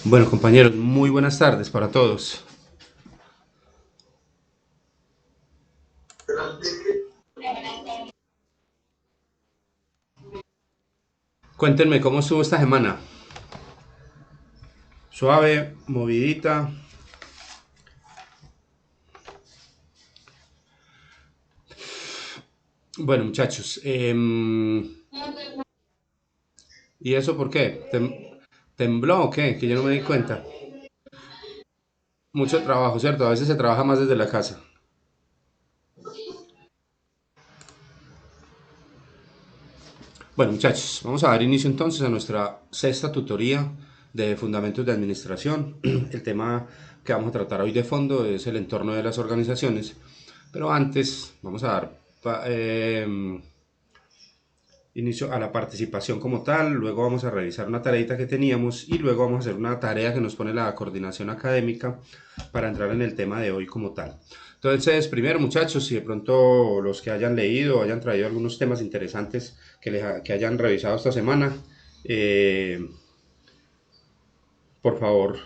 Bueno, compañeros, muy buenas tardes para todos. Cuéntenme cómo estuvo esta semana. Suave, movidita. Bueno, muchachos, ¿y eso por qué? ¿Tembló o qué? Que yo no me di cuenta. Mucho trabajo, ¿cierto? A veces se trabaja más desde la casa. Bueno, muchachos, vamos a dar inicio entonces a nuestra sexta tutoría de Fundamentos de Administración. El tema que vamos a tratar hoy de fondo es el entorno de las organizaciones, pero antes vamos a dar inicio a la participación como tal, luego vamos a revisar una tareita que teníamos y luego vamos a hacer una tarea que nos pone la coordinación académica para entrar en el tema de hoy como tal. Entonces, primero muchachos, si de pronto los que hayan leído o hayan traído algunos temas interesantes que hayan revisado esta semana, eh, por favor,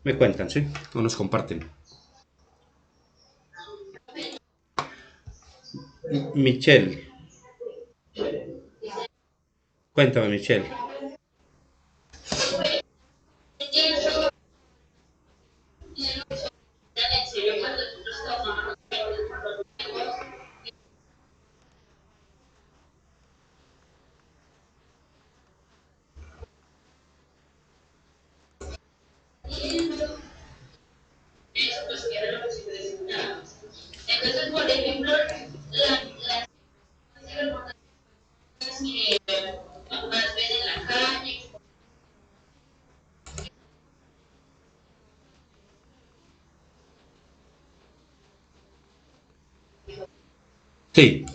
me cuentan, ¿sí? O nos comparten. Michelle, cuéntame Michelle. Sí,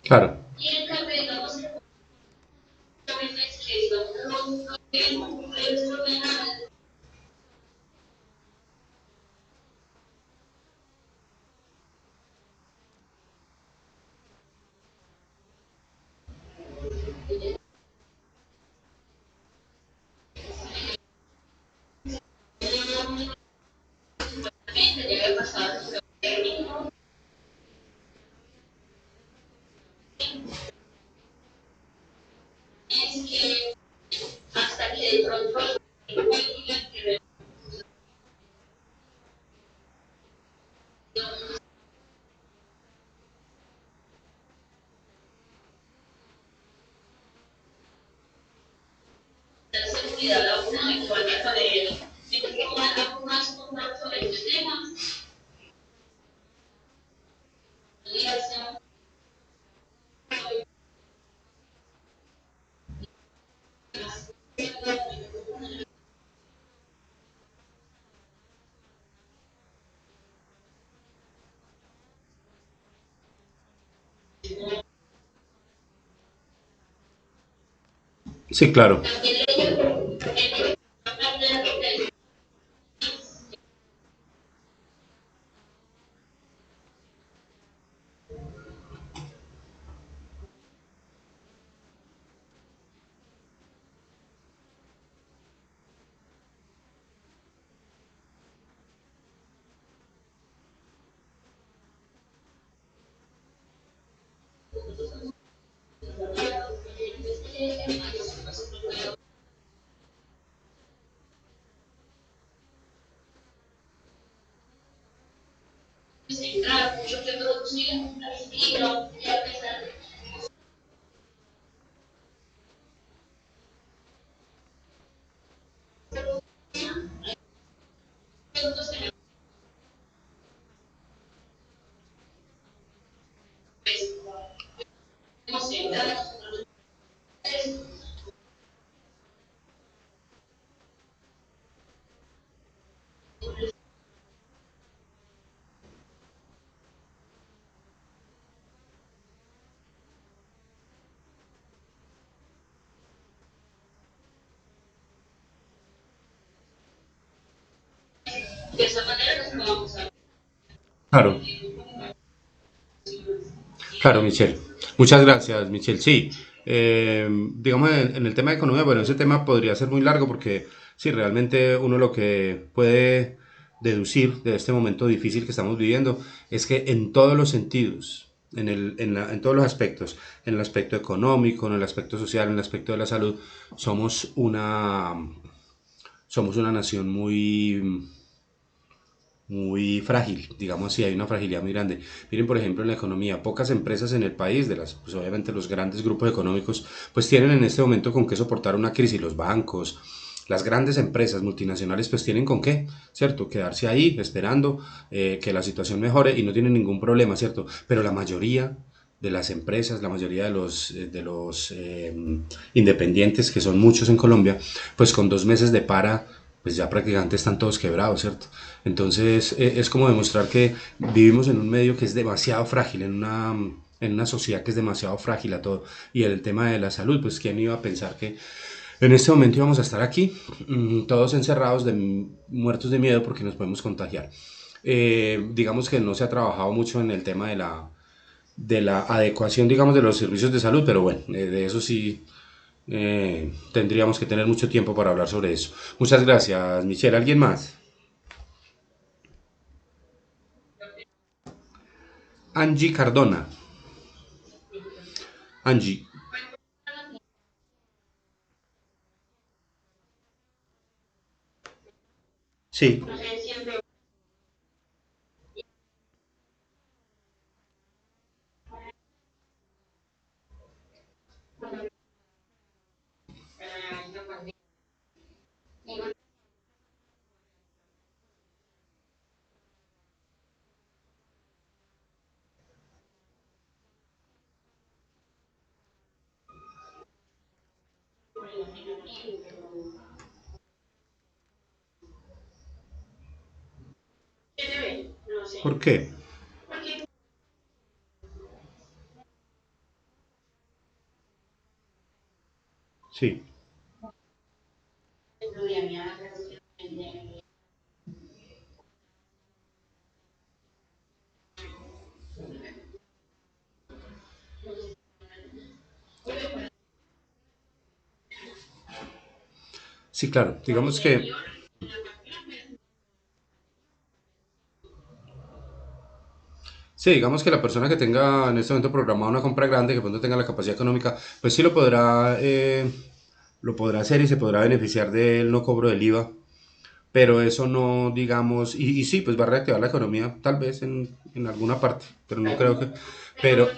claro. Sí, claro. Claro, claro, Michelle. Muchas gracias, Michelle. Sí, digamos en el tema de economía, bueno, ese tema podría ser muy largo porque sí, realmente uno lo que puede deducir de este momento difícil que estamos viviendo es que en todos los sentidos, en todos los aspectos, en el aspecto económico, en el aspecto social, en el aspecto de la salud, somos una, somos una nación muy frágil, digamos así, hay una fragilidad muy grande. Miren, por ejemplo, en la economía, pocas empresas en el país, pues obviamente los grandes grupos económicos, pues tienen en este momento con qué soportar una crisis, los bancos, las grandes empresas multinacionales, pues tienen con qué, ¿cierto? Quedarse ahí esperando que la situación mejore y no tienen ningún problema, ¿cierto? Pero la mayoría de las empresas, la mayoría de los independientes, que son muchos en Colombia, pues con 2 meses de para, pues ya prácticamente están todos quebrados, ¿cierto? Entonces es como demostrar que vivimos en un medio que es demasiado frágil, en una sociedad que es demasiado frágil a todo. Y el tema de la salud, pues quién iba a pensar que en este momento íbamos a estar aquí, todos encerrados, muertos de miedo porque nos podemos contagiar. Digamos que no se ha trabajado mucho en el tema de la adecuación, digamos, de los servicios de salud, pero bueno, de eso sí tendríamos que tener mucho tiempo para hablar sobre eso. Muchas gracias, Michelle. ¿Alguien más? Angie Cardona. Angie. Sí, ¿por qué? Sí, sí, claro. Sí, digamos que la persona que tenga en este momento programada una compra grande, que pronto tenga la capacidad económica, pues sí lo podrá hacer y se podrá beneficiar del no cobro del IVA. Pero eso no, digamos, y sí, pues va a reactivar la economía, tal vez en alguna parte, pero no creo que, pero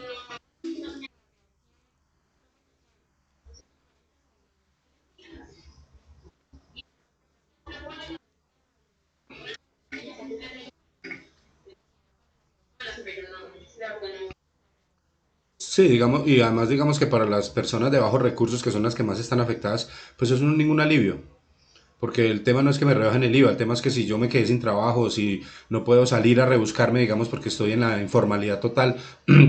sí, digamos, y además digamos que para las personas de bajos recursos, que son las que más están afectadas, pues eso no es ningún alivio. Porque el tema no es que me rebajen el IVA, el tema es que si yo me quedé sin trabajo, si no puedo salir a rebuscarme, digamos, porque estoy en la informalidad total,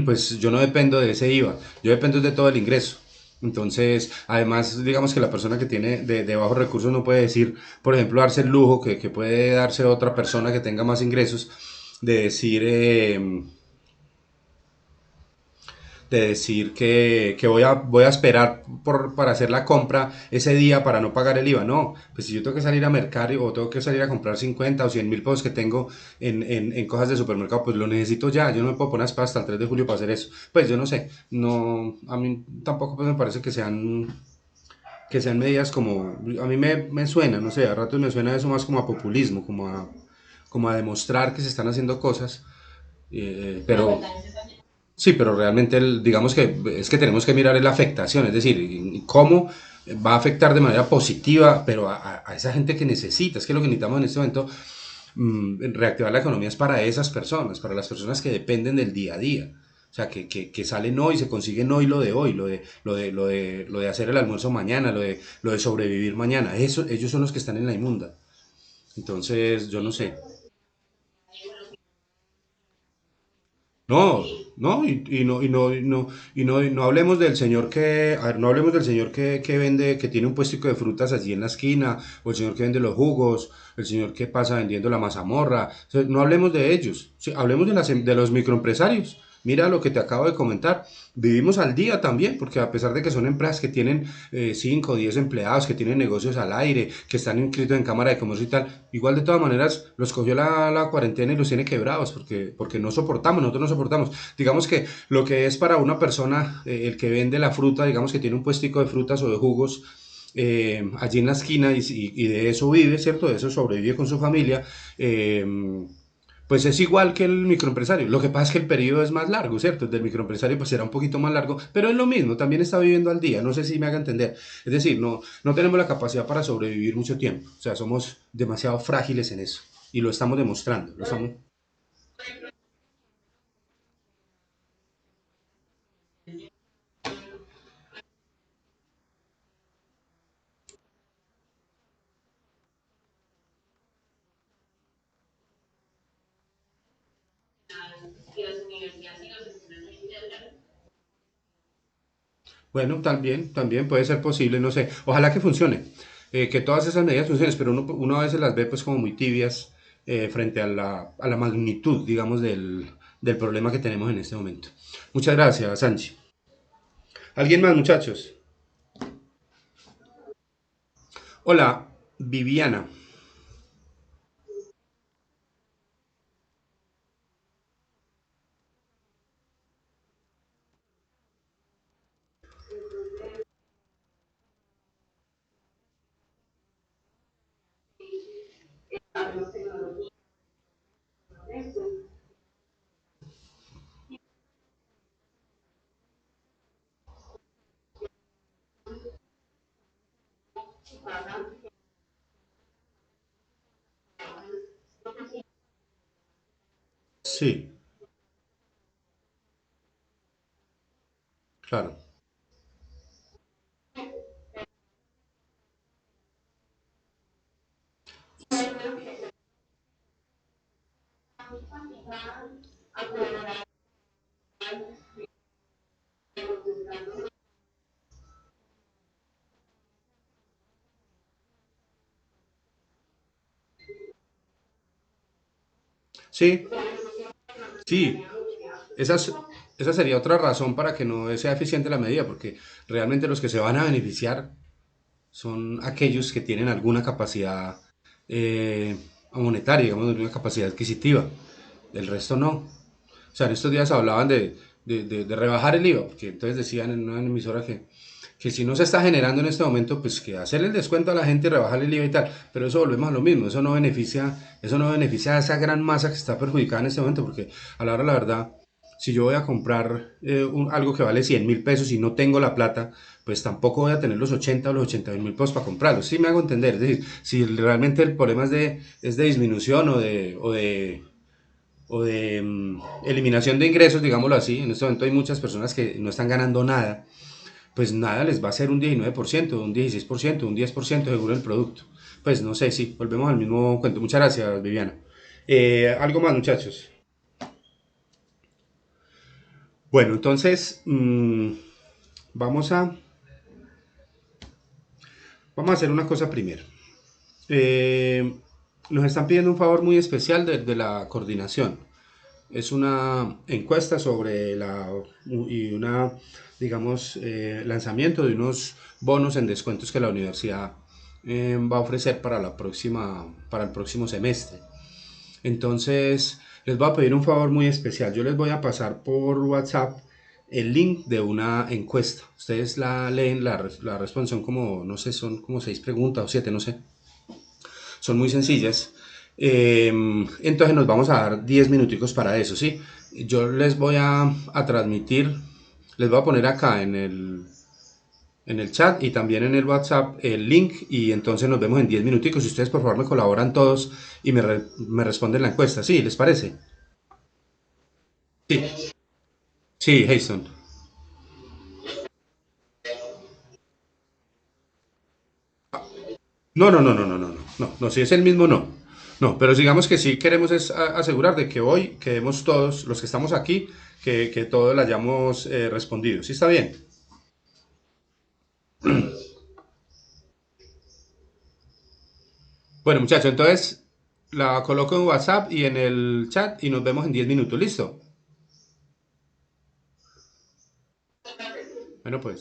pues yo no dependo de ese IVA, yo dependo de todo el ingreso. Entonces, además, digamos que la persona que tiene de bajos recursos no puede decir, por ejemplo, darse el lujo que puede darse otra persona que tenga más ingresos, de decir, que voy a esperar para hacer la compra ese día para no pagar el IVA. No, pues si yo tengo que salir a mercar o tengo que salir a comprar 50 o 100 mil pesos que tengo en cosas de supermercado, pues lo necesito ya. Yo no me puedo poner hasta el 3 de julio para hacer eso. Pues yo no sé, no, a mí tampoco pues me parece que sean medidas como, a mí me suena, no sé, a ratos me suena eso más como a populismo, como a demostrar que se están haciendo cosas, pero Sí, pero realmente digamos que es que tenemos que mirar la afectación, es decir, cómo va a afectar de manera positiva, pero a esa gente que necesita, es que lo que necesitamos en este momento, reactivar la economía es para esas personas, para las personas que dependen del día a día. O sea, que salen hoy, se consiguen hoy, lo de hacer el almuerzo mañana, lo de sobrevivir mañana. Eso, ellos son los que están en la inmunda. Entonces, yo no sé. No, no, y no hablemos del señor que, a ver, no hablemos del señor que vende, que tiene un puestico de frutas allí en la esquina, o el señor que vende los jugos, el señor que pasa vendiendo la mazamorra. O sea, no hablemos de ellos, sí, hablemos de los microempresarios. Mira lo que te acabo de comentar. Vivimos al día también, porque a pesar de que son empresas que tienen 5 o 10 empleados, que tienen negocios al aire, que están inscritos en Cámara de Comercio y tal, igual de todas maneras los cogió la cuarentena y los tiene quebrados, porque no soportamos, nosotros no soportamos. Digamos que lo que es para una persona, el que vende la fruta, digamos que tiene un puestico de frutas o de jugos, allí en la esquina y de eso vive, ¿cierto? De eso sobrevive con su familia. Pues es igual que el microempresario. Lo que pasa es que el periodo es más largo, ¿cierto? El del microempresario pues será un poquito más largo, pero es lo mismo, también está viviendo al día, no sé si me haga entender. Es decir, no tenemos la capacidad para sobrevivir mucho tiempo, o sea, somos demasiado frágiles en eso y lo estamos demostrando. Bueno, también puede ser posible, no sé. Ojalá que funcione, que todas esas medidas funcionen, pero uno a veces las ve pues como muy tibias frente a la magnitud, digamos, del problema que tenemos en este momento. Muchas gracias, Sanchi. ¿Alguien más, muchachos? Hola, Viviana. Sí, claro. Sí, sí. Esa, es- esa sería otra razón para que no sea eficiente la medida, porque realmente los que se van a beneficiar son aquellos que tienen alguna capacidad eh, monetaria, digamos, alguna capacidad adquisitiva. El resto no. O sea, en estos días hablaban de rebajar el IVA, porque entonces decían en una emisora que si no se está generando en este momento, pues que hacerle el descuento a la gente y rebajar el IVA y tal. Pero eso volvemos a lo mismo, eso no beneficia a esa gran masa que está perjudicada en este momento, porque a la hora de la verdad, si yo voy a comprar algo que vale 100.000 pesos y no tengo la plata, pues tampoco voy a tener los 80 o los 81.000 pesos para comprarlo. Sí me hago entender, es decir, si realmente el problema es de disminución o de eliminación de ingresos, digámoslo así. En este momento hay muchas personas que no están ganando nada, pues nada les va a ser un 19%, un 16%, un 10% según el producto. Pues no sé, sí, volvemos al mismo cuento. Muchas gracias, Viviana. Algo más, muchachos. Bueno, entonces vamos a, vamos a hacer una cosa primero. Eh, Nos están pidiendo un favor muy especial de la coordinación. Es una encuesta sobre y una, digamos, lanzamiento de unos bonos en descuentos que la universidad va a ofrecer para el próximo semestre. Entonces, les voy a pedir un favor muy especial. Yo les voy a pasar por WhatsApp el link de una encuesta. Ustedes la leen, la responden, son como, no sé, son como 6 preguntas o 7, no sé. Son muy sencillas. Entonces nos vamos a dar 10 minuticos para eso, ¿sí? Yo les voy a transmitir, les voy a poner acá en el chat y también en el WhatsApp el link y entonces nos vemos en 10 minuticos. Y ustedes por favor me colaboran todos y me responden la encuesta. ¿Sí? ¿Les parece? Sí, sí, Jason. No, no, no, no, no, no, no, no, no, si es el mismo, no. No, pero digamos que sí queremos es asegurar de que hoy quedemos todos, los que estamos aquí, que todos la hayamos respondido. ¿Sí está bien? Bueno, muchachos, entonces la coloco en WhatsApp y en el chat y nos vemos en 10 minutos. ¿Listo? Bueno, pues.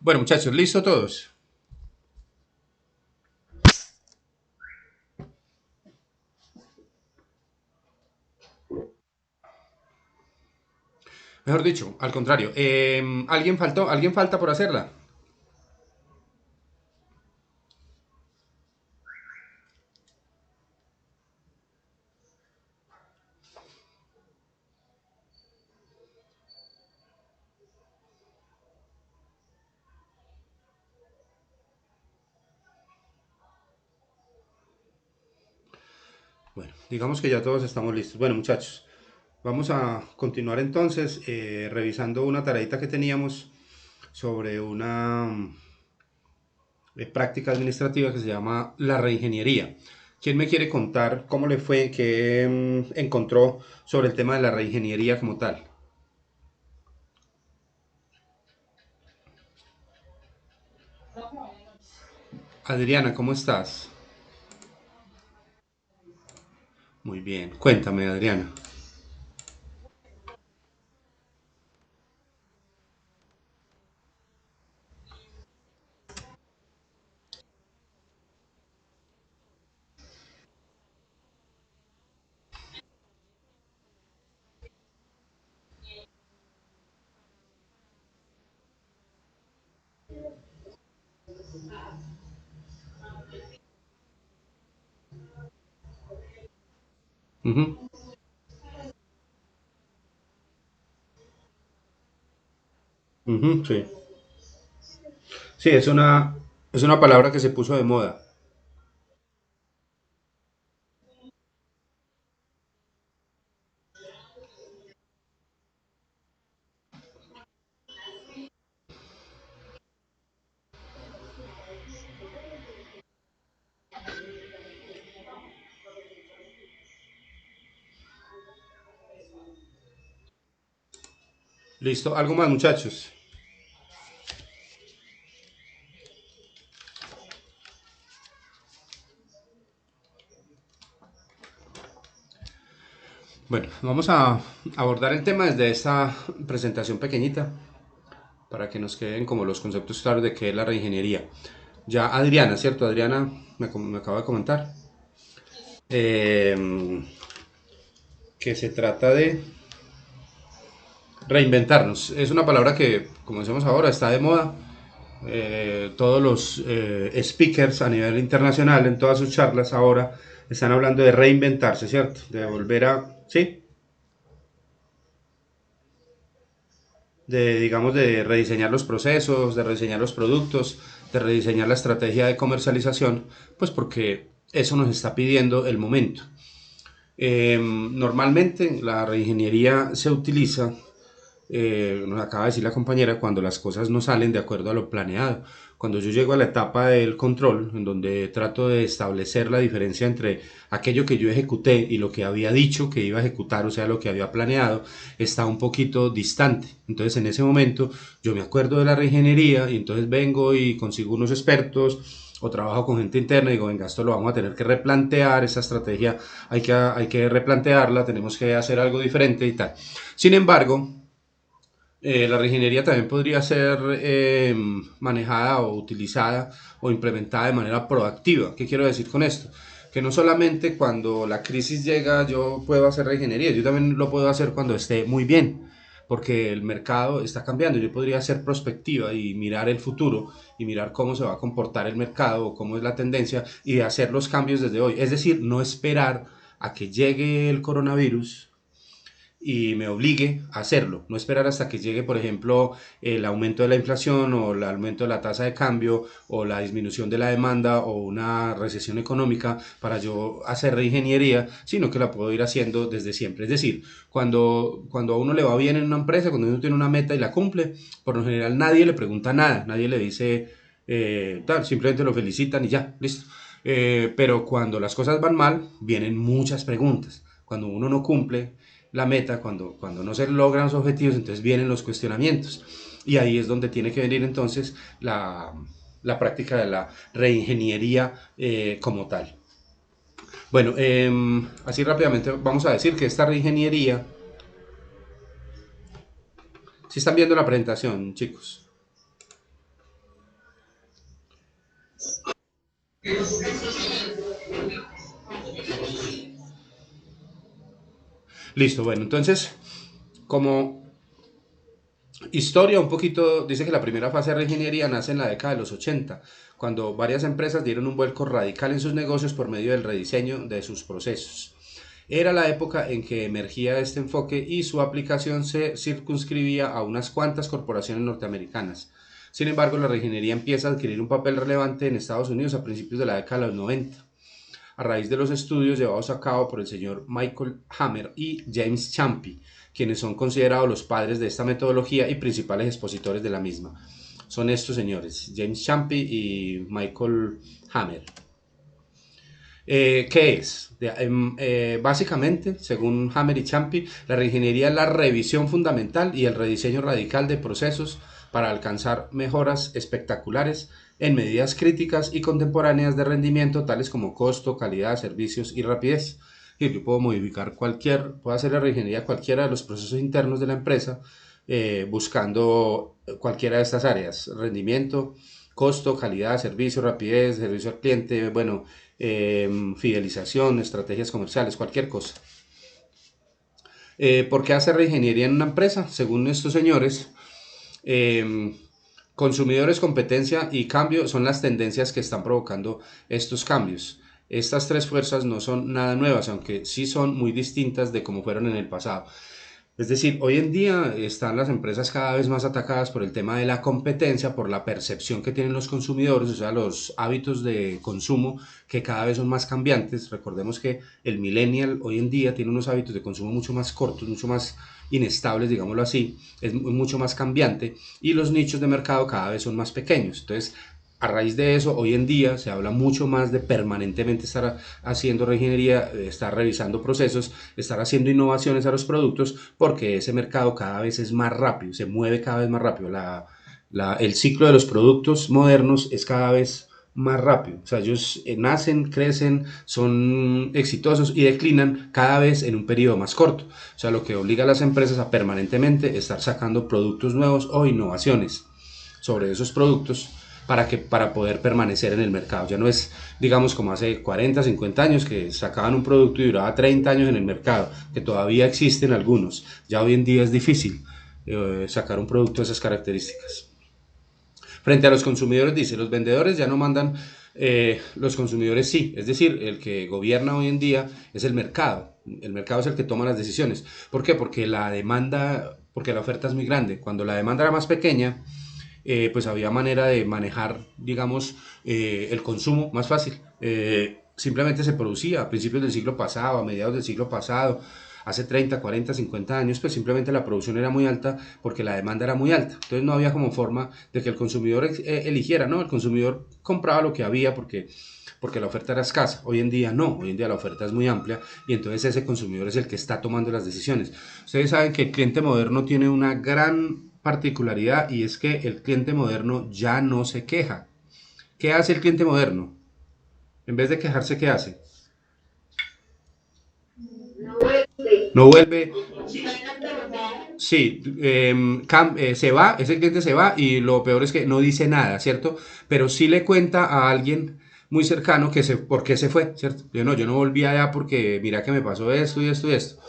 Bueno, muchachos, ¿listo todos? Mejor dicho, al contrario. ¿Alguien faltó? ¿Alguien falta por hacerla? Bueno, digamos que ya todos estamos listos. Bueno, muchachos, vamos a continuar entonces revisando una tareita que teníamos sobre una práctica administrativa que se llama la reingeniería. ¿Quién me quiere contar cómo le fue, qué encontró sobre el tema de la reingeniería como tal? Adriana, ¿cómo estás? Muy bien. Cuéntame, Adriana. Ujú, ujú, sí. Sí, es una palabra que se puso de moda. Listo. ¿Algo más, muchachos? Bueno, vamos a abordar el tema desde esta presentación pequeñita para que nos queden como los conceptos claros de qué es la reingeniería. Ya Adriana, ¿cierto? Adriana me acaba de comentar eh, que se trata de reinventarnos. Es una palabra que, como decimos ahora, está de moda. Todos los speakers a nivel internacional en todas sus charlas ahora están hablando de reinventarse, ¿cierto? De volver a, ¿sí? De, digamos, de rediseñar los procesos, de rediseñar los productos, de rediseñar la estrategia de comercialización, pues porque eso nos está pidiendo el momento. Normalmente la reingeniería se utiliza, nos acaba de decir la compañera, cuando las cosas no salen de acuerdo a lo planeado. Cuando yo llego a la etapa del control, en donde trato de establecer la diferencia entre aquello que yo ejecuté y lo que había dicho que iba a ejecutar, o sea, lo que había planeado, está un poquito distante. Entonces, en ese momento, yo me acuerdo de la reingeniería y entonces vengo y consigo unos expertos o trabajo con gente interna y digo, venga, esto lo vamos a tener que replantear, esa estrategia hay que replantearla, tenemos que hacer algo diferente y tal. Sin embargo, la reingeniería también podría ser manejada o utilizada o implementada de manera proactiva. ¿Qué quiero decir con esto? Que no solamente cuando la crisis llega yo puedo hacer reingeniería, yo también lo puedo hacer cuando esté muy bien, porque el mercado está cambiando. Yo podría hacer prospectiva y mirar el futuro y mirar cómo se va a comportar el mercado o cómo es la tendencia y de hacer los cambios desde hoy. Es decir, no esperar a que llegue el coronavirus y me obligue a hacerlo. No esperar hasta que llegue, por ejemplo, el aumento de la inflación o el aumento de la tasa de cambio o la disminución de la demanda o una recesión económica para yo hacer reingeniería, sino que la puedo ir haciendo desde siempre. Es decir, cuando a uno le va bien en una empresa, cuando uno tiene una meta y la cumple, por lo general nadie le pregunta nada, nadie le dice tal, simplemente lo felicitan y ya, listo. Pero cuando las cosas van mal, vienen muchas preguntas. Cuando uno no cumple, la meta, cuando no se logran los objetivos, entonces vienen los cuestionamientos. Y ahí es donde tiene que venir entonces la práctica de la reingeniería como tal. Bueno, así rápidamente vamos a decir que esta reingeniería, si están viendo la presentación, chicos, Listo, bueno, entonces, como historia, un poquito, dice que la primera fase de reingeniería nace en la década de los 80, cuando varias empresas dieron un vuelco radical en sus negocios por medio del rediseño de sus procesos. Era la época en que emergía este enfoque y su aplicación se circunscribía a unas cuantas corporaciones norteamericanas. Sin embargo, la reingeniería empieza a adquirir un papel relevante en Estados Unidos a principios de la década de los 90, a raíz de los estudios llevados a cabo por el señor Michael Hammer y James Champy, quienes son considerados los padres de esta metodología y principales expositores de la misma. Son estos señores, James Champy y Michael Hammer. ¿Qué es? Básicamente, según Hammer y Champy, la reingeniería es la revisión fundamental y el rediseño radical de procesos para alcanzar mejoras espectaculares en medidas críticas y contemporáneas de rendimiento, tales como costo, calidad, servicios y rapidez. Y yo puedo modificar puedo hacer la reingeniería a cualquiera de los procesos internos de la empresa, buscando cualquiera de estas áreas: rendimiento, costo, calidad, servicio, rapidez, servicio al cliente, bueno, fidelización, estrategias comerciales, cualquier cosa. ¿Por qué hacer reingeniería en una empresa? Según estos señores, eh, consumidores, competencia y cambio son las tendencias que están provocando estos cambios. Estas tres fuerzas no son nada nuevas, aunque sí son muy distintas de como fueron en el pasado. Es decir, hoy en día están las empresas cada vez más atacadas por el tema de la competencia, por la percepción que tienen los consumidores, o sea, los hábitos de consumo que cada vez son más cambiantes. Recordemos que el millennial hoy en día tiene unos hábitos de consumo mucho más cortos, mucho más inestables, digámoslo así, es mucho más cambiante, y los nichos de mercado cada vez son más pequeños. Entonces, a raíz de eso, hoy en día se habla mucho más de permanentemente estar haciendo reingeniería, estar revisando procesos, estar haciendo innovaciones a los productos, porque ese mercado cada vez es más rápido, se mueve cada vez más rápido. El ciclo de los productos modernos es cada vez más rápido. O sea, ellos nacen, crecen, son exitosos y declinan cada vez en un periodo más corto. O sea, lo que obliga a las empresas a permanentemente estar sacando productos nuevos o innovaciones sobre esos productos para poder permanecer en el mercado. Ya no es, digamos, como hace 40, 50 años que sacaban un producto y duraba 30 años en el mercado, que todavía existen algunos. Ya hoy en día es difícil sacar un producto de esas características. Frente a los consumidores, dice, los vendedores ya no mandan, los consumidores sí. Es decir, el que gobierna hoy en día es el mercado. El mercado es el que toma las decisiones. ¿Por qué? Porque la oferta es muy grande. Cuando la demanda era más pequeña, pues había manera de manejar, digamos, el consumo más fácil. Simplemente se producía a principios del siglo pasado, a mediados del siglo pasado, hace 30, 40, 50 años, pues simplemente la producción era muy alta porque la demanda era muy alta. Entonces no había como forma de que el consumidor eligiera, ¿no? El consumidor compraba lo que había porque la oferta era escasa. Hoy en día no, hoy en día la oferta es muy amplia y entonces ese consumidor es el que está tomando las decisiones. Ustedes saben que el cliente moderno tiene una gran particularidad, y es que el cliente moderno ya no se queja. ¿Qué hace el cliente moderno? En vez de quejarse, ¿qué hace? No vuelve. Sí, se va, ese cliente se va y lo peor es que no dice nada, ¿cierto? Pero sí le cuenta a alguien muy cercano por qué se fue, ¿cierto? Yo no volví allá porque mira que me pasó esto y esto y esto.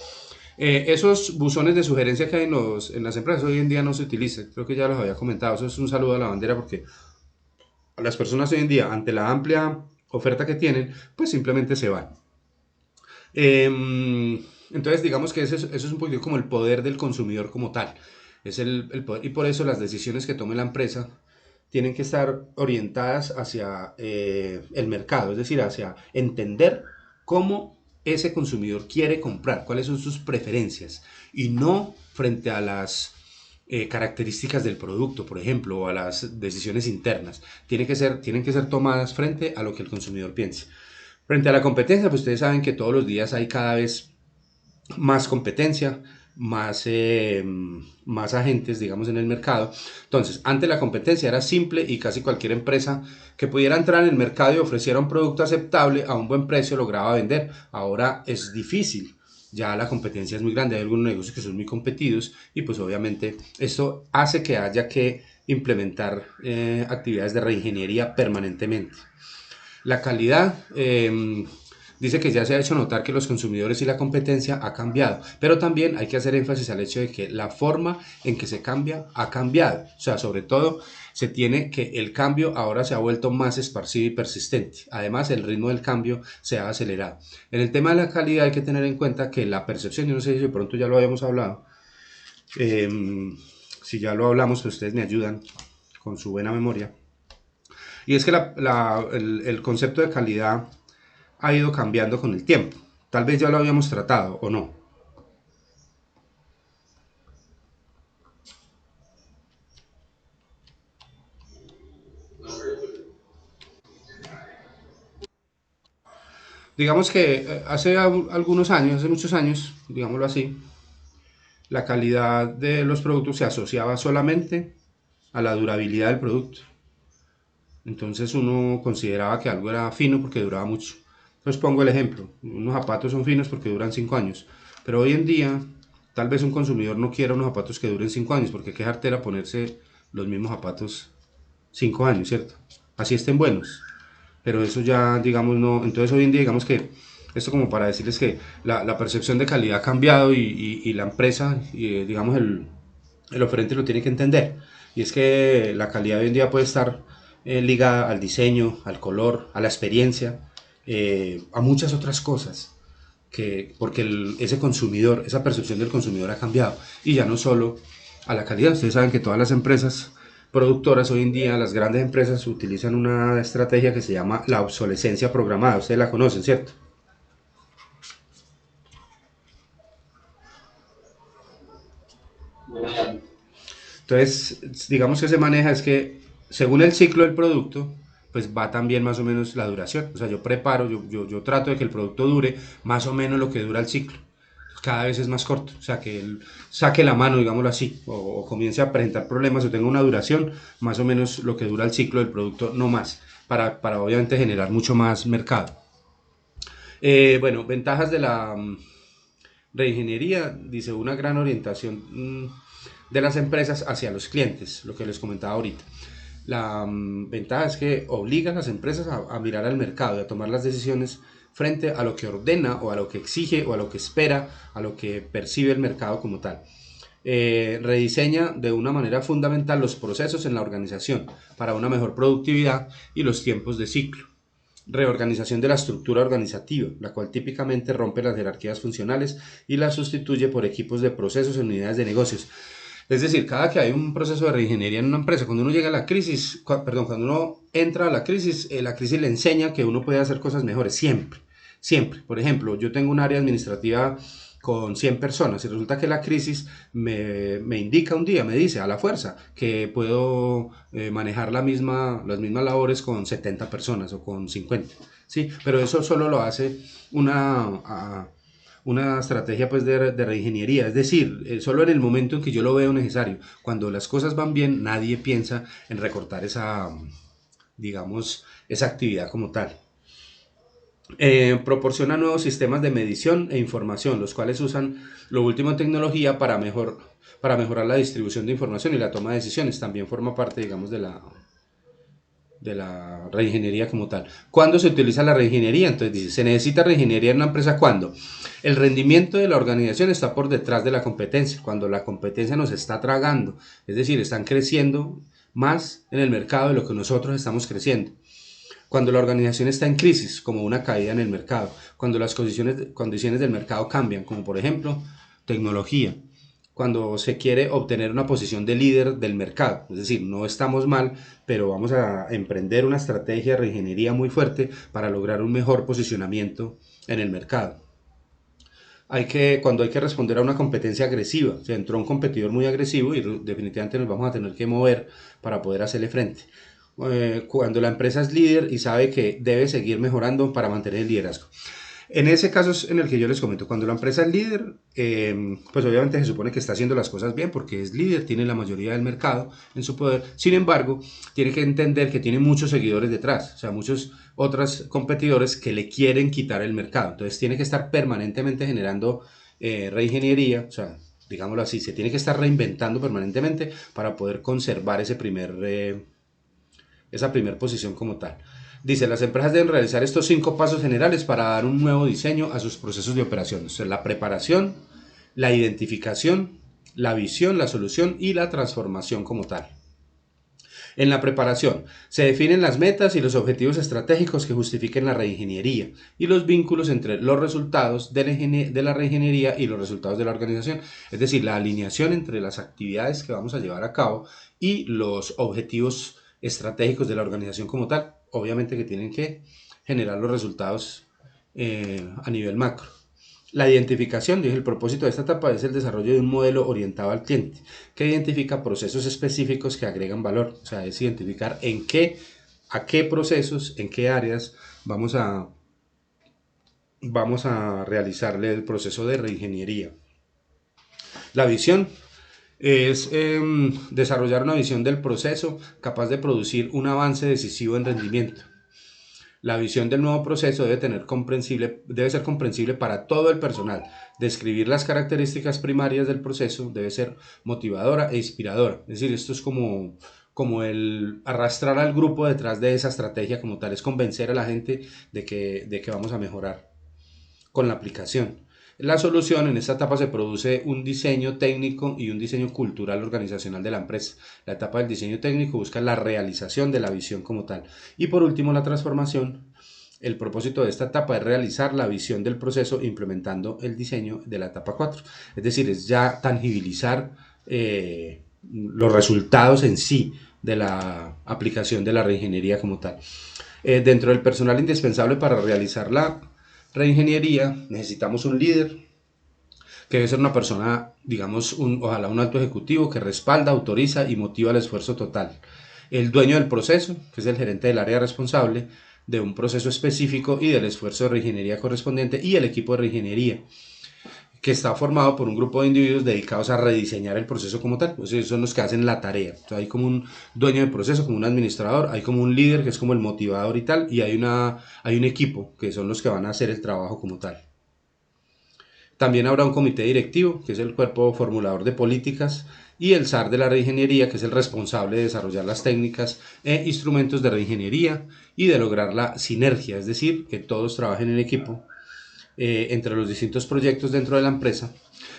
Esos buzones de sugerencia que hay en las empresas hoy en día no se utilizan, creo que ya los había comentado. Eso es un saludo a la bandera, porque a las personas hoy en día, ante la amplia oferta que tienen, pues simplemente se van. Entonces, digamos que eso es un poquito como el poder del consumidor como tal. Es el poder, y por eso las decisiones que tome la empresa tienen que estar orientadas hacia el mercado, es decir, hacia entender cómo ese consumidor quiere comprar, cuáles son sus preferencias, y no frente a las características del producto, por ejemplo, o a las decisiones internas. Tienen que ser tomadas frente a lo que el consumidor piense. Frente a la competencia, pues ustedes saben que todos los días hay cada vez más competencia, más agentes, digamos, en el mercado. Entonces, antes la competencia era simple y casi cualquier empresa que pudiera entrar en el mercado y ofreciera un producto aceptable a un buen precio lograba vender. Ahora es difícil. ya la competencia es muy grande, hay algunos negocios que son muy competidos y pues obviamente esto hace que haya que implementar actividades de reingeniería permanentemente. La calidad, dice que ya se ha hecho notar que los consumidores y la competencia ha cambiado, pero también hay que hacer énfasis al hecho de que la forma en que se cambia ha cambiado. O sea, sobre todo se tiene que el cambio ahora se ha vuelto más esparcido y persistente. Además, el ritmo del cambio se ha acelerado. En el tema de la calidad hay que tener en cuenta que la percepción, yo no sé si de pronto ya lo habíamos hablado, eh, si ya lo hablamos, pues ustedes me ayudan con su buena memoria. Y es que el concepto de calidad ha ido cambiando con el tiempo. Tal vez ya lo habíamos tratado o no. Digamos que hace algunos años, hace muchos años, digámoslo así, la calidad de los productos se asociaba solamente a la durabilidad del producto. Entonces uno consideraba que algo era fino porque duraba mucho. Entonces pongo el ejemplo, unos zapatos son finos porque duran 5 años, pero hoy en día tal vez un consumidor no quiera unos zapatos que duren 5 años porque qué jartera ponerse los mismos zapatos 5 años, ¿cierto? Así estén buenos, pero eso ya digamos no, entonces hoy en día digamos que esto como para decirles que la percepción de calidad ha cambiado y la empresa y digamos el oferente lo tiene que entender. Y es que la calidad hoy en día puede estar ligada al diseño, al color, a la experiencia, a muchas otras cosas. Porque ese consumidor, esa percepción del consumidor ha cambiado. Y ya no solo a la calidad. Ustedes saben que todas las empresas productoras hoy en día, las grandes empresas utilizan una estrategia que se llama la obsolescencia programada. Ustedes la conocen, ¿cierto? Entonces, digamos que se maneja es que según el ciclo del producto, pues va también más o menos la duración. O sea, yo preparo, yo trato de que el producto dure más o menos lo que dura el ciclo. Cada vez es más corto. O sea, que él saque la mano, digámoslo así, o comience a presentar problemas o tenga una duración más o menos lo que dura el ciclo del producto, no más, para obviamente generar mucho más mercado. Bueno, ventajas de la reingeniería, dice una gran orientación de las empresas hacia los clientes, lo que les comentaba ahorita. La ventaja es que obliga a las empresas a mirar al mercado y a tomar las decisiones frente a lo que ordena o a lo que exige o a lo que espera, a lo que percibe el mercado como tal. Rediseña de una manera fundamental los procesos en la organización para una mejor productividad y los tiempos de ciclo. Reorganización de la estructura organizativa, la cual típicamente rompe las jerarquías funcionales y las sustituye por equipos de procesos en unidades de negocios. Es decir, cada que hay un proceso de reingeniería en una empresa, cuando uno llega a la crisis, perdón, cuando uno entra a la crisis le enseña que uno puede hacer cosas mejores, siempre, siempre. Por ejemplo, yo tengo un área administrativa con 100 personas y resulta que la crisis me indica un día, me dice a la fuerza que puedo manejar las mismas labores con 70 personas o con 50, ¿sí? Pero eso solo lo hace una, una estrategia pues de reingeniería, es decir, solo en el momento en que yo lo veo necesario. Cuando las cosas van bien, nadie piensa en recortar esa, digamos, esa actividad como tal. Proporciona nuevos sistemas de medición e información, los cuales usan lo último en tecnología para mejorar la distribución de información y la toma de decisiones. También forma parte, digamos, de la reingeniería como tal. ¿Cuándo se utiliza la reingeniería? Entonces dice, se necesita reingeniería en una empresa cuando el rendimiento de la organización está por detrás de la competencia, cuando la competencia nos está tragando, es decir, están creciendo más en el mercado de lo que nosotros estamos creciendo. Cuando la organización está en crisis, como una caída en el mercado, cuando las condiciones del mercado cambian, como por ejemplo tecnología, cuando se quiere obtener una posición de líder del mercado, es decir, no estamos mal, pero vamos a emprender una estrategia de reingeniería muy fuerte para lograr un mejor posicionamiento en el mercado. Cuando hay que responder a una competencia agresiva, se entró un competidor muy agresivo y definitivamente nos vamos a tener que mover para poder hacerle frente. Cuando la empresa es líder y sabe que debe seguir mejorando para mantener el liderazgo. En ese caso es en el que yo les comento, cuando la empresa es líder, pues obviamente se supone que está haciendo las cosas bien porque es líder, tiene la mayoría del mercado en su poder. Sin embargo, tiene que entender que tiene muchos seguidores detrás, o sea, muchos otros competidores que le quieren quitar el mercado. Entonces tiene que estar permanentemente generando reingeniería, o sea, digámoslo así, se tiene que estar reinventando permanentemente para poder conservar esa primer posición como tal. Dice, las empresas deben realizar estos 5 pasos generales para dar un nuevo diseño a sus procesos de operación. O sea, la preparación, la identificación, la visión, la solución y la transformación como tal. En la preparación, se definen las metas y los objetivos estratégicos que justifiquen la reingeniería y los vínculos entre los resultados de la reingeniería y los resultados de la organización. Es decir, la alineación entre las actividades que vamos a llevar a cabo y los objetivos estratégicos de la organización como tal. Obviamente que tienen que generar los resultados a nivel macro. La identificación, dije, el propósito de esta etapa es el desarrollo de un modelo orientado al cliente, que identifica procesos específicos que agregan valor, o sea, es identificar a qué procesos, en qué áreas vamos a realizarle el proceso de reingeniería. La visión es desarrollar una visión del proceso capaz de producir un avance decisivo en rendimiento. La visión del nuevo proceso debe ser comprensible para todo el personal. Describir las características primarias del proceso debe ser motivadora e inspiradora. Es decir, esto es como el arrastrar al grupo detrás de esa estrategia como tal, es convencer a la gente de que vamos a mejorar con la aplicación. La solución en esta etapa se produce un diseño técnico y un diseño cultural organizacional de la empresa. La etapa del diseño técnico busca la realización de la visión como tal. Y por último, la transformación. El propósito de esta etapa es realizar la visión del proceso implementando el diseño de la etapa 4. Es decir, es ya tangibilizar los resultados en sí de la aplicación de la reingeniería como tal. Dentro del personal indispensable para realizar la reingeniería necesitamos un líder, que debe ser una persona, digamos, ojalá un alto ejecutivo que respalda, autoriza y motiva el esfuerzo total. El dueño del proceso, que es el gerente del área responsable de un proceso específico y del esfuerzo de reingeniería correspondiente, y el equipo de reingeniería, que está formado por un grupo de individuos dedicados a rediseñar el proceso como tal. Pues ellos son los que hacen la tarea. Entonces, hay como un dueño del proceso, como un administrador, hay como un líder que es como el motivador y tal, y hay un equipo que son los que van a hacer el trabajo como tal. También habrá un comité directivo, que es el cuerpo formulador de políticas, y el SAR de la reingeniería, que es el responsable de desarrollar las técnicas e instrumentos de reingeniería y de lograr la sinergia, es decir, que todos trabajen en equipo entre los distintos proyectos dentro de la empresa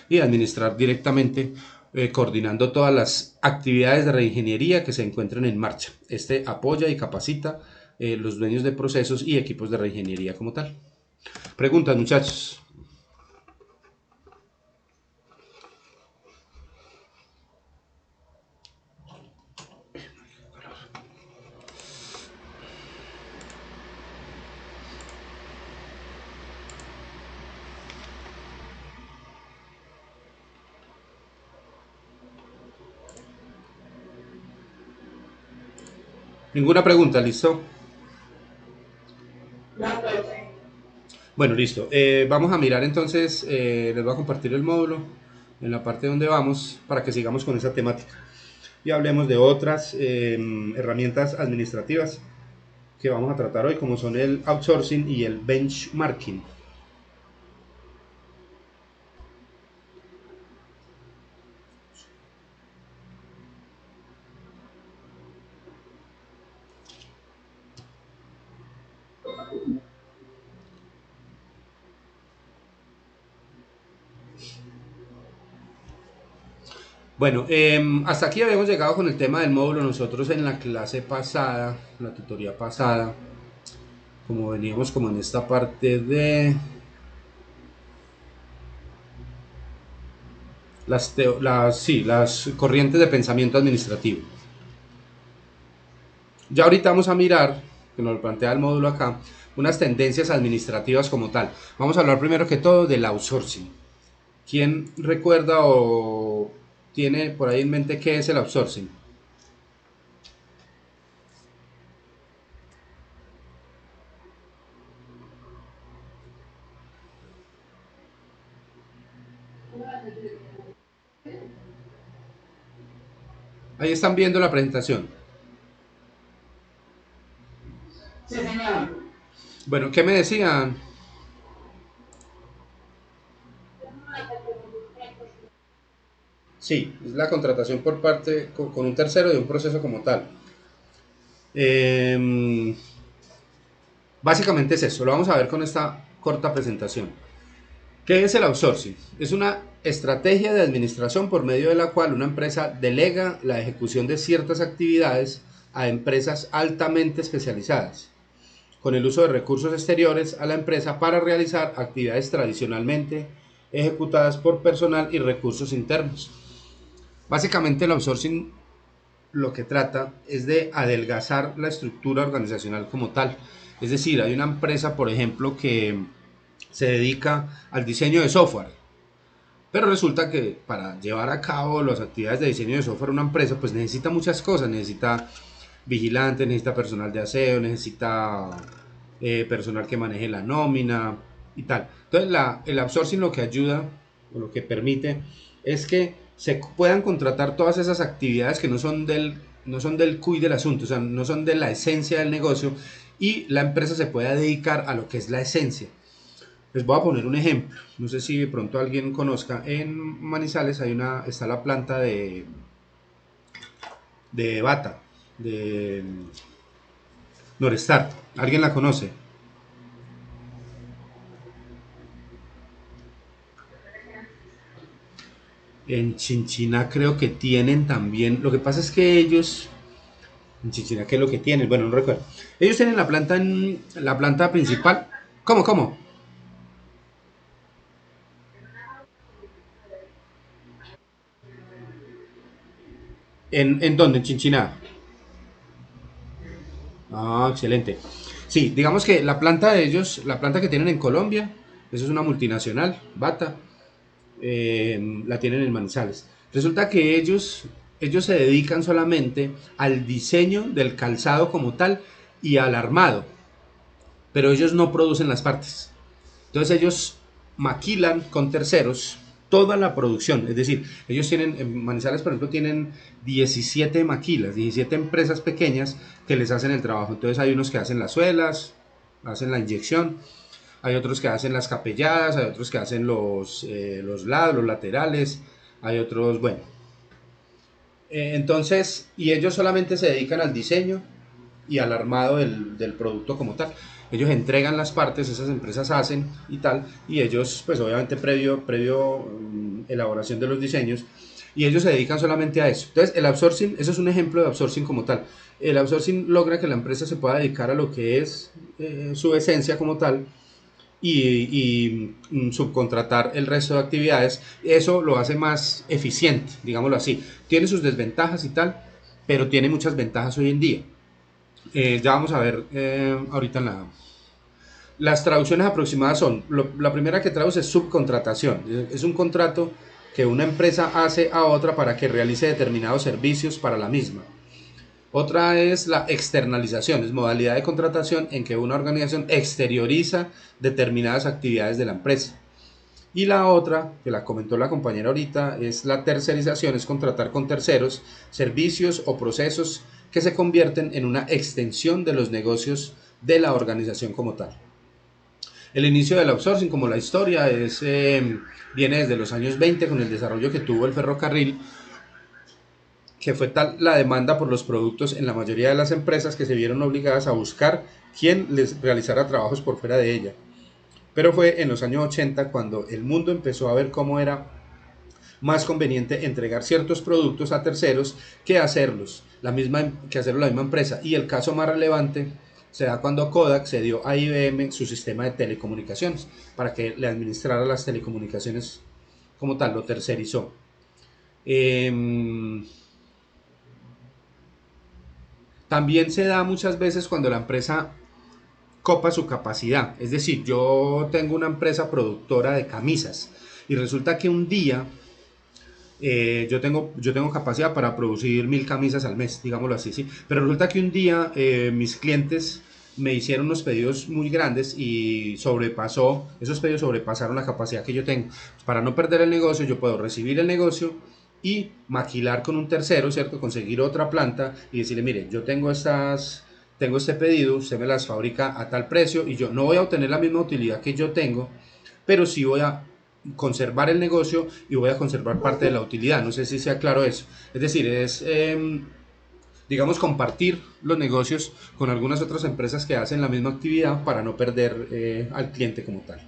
y administrar directamente, coordinando todas las actividades de reingeniería que se encuentren en marcha. Este apoya y capacita los dueños de procesos y equipos de reingeniería como tal. Preguntas, muchachos. Ninguna pregunta, ¿listo? Bueno, listo. Vamos a mirar entonces, les voy a compartir el módulo en la parte donde vamos para que sigamos con esa temática y hablemos de otras herramientas administrativas que vamos a tratar hoy, como son el outsourcing y el benchmarking. Bueno, hasta aquí habíamos llegado con el tema del módulo. Nosotros en la clase pasada, la tutoría pasada, como veníamos como en esta parte de las corrientes de pensamiento administrativo. Ya ahorita vamos a mirar, que nos lo plantea el módulo acá, unas tendencias administrativas como tal. Vamos a hablar primero que todo del outsourcing. ¿Quién recuerda o tiene por ahí en mente qué es el outsourcing? Ahí están viendo la presentación. Sí, señor. Bueno, ¿qué me decían? Sí, es la contratación por parte, con un tercero de un proceso como tal. Eh, Básicamente es eso, lo vamos a ver con esta corta presentación. ¿Qué es el outsourcing? Es una estrategia de administración por medio de la cual una empresa delega la ejecución de ciertas actividades a empresas altamente especializadas, con el uso de recursos exteriores a la empresa para realizar actividades tradicionalmente ejecutadas por personal y recursos internos. Básicamente el outsourcing lo que trata es de adelgazar la estructura organizacional como tal. Es decir, hay una empresa, por ejemplo, que se dedica al diseño de software, pero resulta que para llevar a cabo las actividades de diseño de software una empresa pues necesita muchas cosas, necesita vigilantes, necesita personal de aseo, necesita personal que maneje la nómina y tal. Entonces el outsourcing lo que ayuda o lo que permite es que se puedan contratar todas esas actividades que no son del cuy del asunto, o sea, no son de la esencia del negocio y la empresa se pueda dedicar a lo que es la esencia. Les voy a poner un ejemplo. No sé si de pronto alguien conozca. En Manizales está la planta de Bata, de Norestar. ¿Alguien la conoce? En Chinchina creo que tienen también. Lo que pasa es que ellos. En Chinchina, ¿qué es lo que tienen? Bueno, no recuerdo. Ellos tienen la planta principal. ¿Cómo, cómo? ¿En dónde? En Chinchina. Ah, excelente. Sí, digamos que la planta de ellos, la planta que tienen en Colombia, eso es una multinacional, Bata, la tienen en Manizales. Resulta que ellos se dedican solamente al diseño del calzado como tal y al armado, pero ellos no producen las partes. Entonces ellos maquilan con terceros toda la producción. Es decir, ellos tienen, en Manizales por ejemplo, tienen 17 maquilas, 17 empresas pequeñas que les hacen el trabajo. Entonces hay unos que hacen las suelas, hacen la inyección, hay otros que hacen las capelladas, hay otros que hacen los lados, los laterales, hay otros, bueno. Entonces, y ellos solamente se dedican al diseño y al armado del producto como tal. Ellos entregan las partes, esas empresas hacen y tal, y ellos, pues obviamente previo elaboración de los diseños, y ellos se dedican solamente a eso. Entonces, el outsourcing, eso es un ejemplo de outsourcing como tal. El outsourcing logra que la empresa se pueda dedicar a lo que es su esencia como tal y subcontratar el resto de actividades. Eso lo hace más eficiente, digámoslo así. Tiene sus desventajas y tal, pero tiene muchas ventajas hoy en día. Ya vamos a ver ahorita las traducciones aproximadas son, la primera que traduce es subcontratación, es un contrato que una empresa hace a otra para que realice determinados servicios para la misma. Otra es la externalización, es modalidad de contratación en que una organización exterioriza determinadas actividades de la empresa. Y la otra, que la comentó la compañera ahorita, es la tercerización, es contratar con terceros servicios o procesos que se convierten en una extensión de los negocios de la organización como tal. El inicio del outsourcing, como la historia, viene desde los años 20 con el desarrollo que tuvo el ferrocarril, que fue tal la demanda por los productos en la mayoría de las empresas que se vieron obligadas a buscar quien les realizara trabajos por fuera de ella. Pero fue en los años 80 cuando el mundo empezó a ver cómo era más conveniente entregar ciertos productos a terceros que hacerlos, que hacerlo la misma empresa. Y el caso más relevante se da cuando Kodak se dio a IBM su sistema de telecomunicaciones para que le administrara las telecomunicaciones como tal, lo tercerizó. Eh, También se da muchas veces cuando la empresa copa su capacidad. Es decir, yo tengo una empresa productora de camisas y resulta que un día yo tengo capacidad para producir 1000 camisas al mes, digámoslo así, ¿sí? Pero resulta que un día mis clientes me hicieron unos pedidos muy grandes y esos pedidos sobrepasaron la capacidad que yo tengo. Para no perder el negocio, yo puedo recibir el negocio y maquilar con un tercero, ¿cierto? Conseguir otra planta y decirle, mire, yo tengo tengo este pedido, usted me las fabrica a tal precio y yo no voy a obtener la misma utilidad que yo tengo, pero sí voy a conservar el negocio y voy a conservar parte de la utilidad. No sé si sea claro eso. Es decir, digamos, compartir los negocios con algunas otras empresas que hacen la misma actividad para no perder al cliente como tal.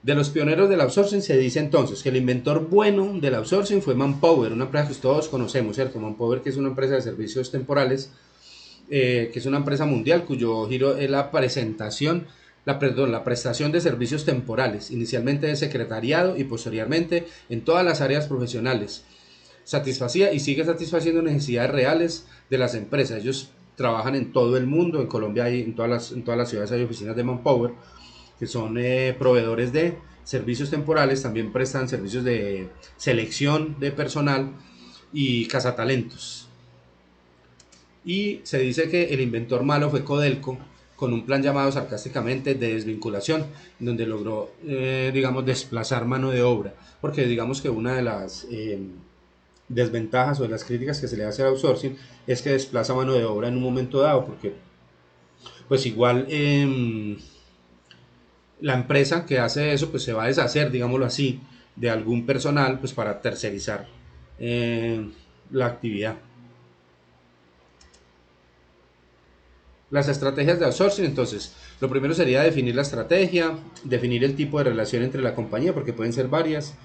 De los pioneros del outsourcing se dice entonces que el inventor bueno del outsourcing fue Manpower, una empresa que todos conocemos, ¿cierto? Manpower, que es una empresa de servicios temporales, que es una empresa mundial cuyo giro es la presentación, la prestación de servicios temporales, inicialmente de secretariado y posteriormente en todas las áreas profesionales. Satisfacía y sigue satisfaciendo necesidades reales de las empresas. Ellos trabajan en todo el mundo, en Colombia hay, en todas las ciudades hay oficinas de Manpower, que son proveedores de servicios temporales, también prestan servicios de selección de personal y cazatalentos. Y se dice que el inventor malo fue Codelco, con un plan llamado sarcásticamente de desvinculación, donde logró, digamos, desplazar mano de obra, porque digamos que una de las desventajas o de las críticas que se le hace al outsourcing es que desplaza mano de obra en un momento dado, porque pues igual la empresa que hace eso pues se va a deshacer, digámoslo así, de algún personal pues para tercerizar eh, la actividad. Las estrategias de outsourcing, entonces, lo primero sería definir la estrategia, definir el tipo de relación entre la compañía, porque pueden ser varias,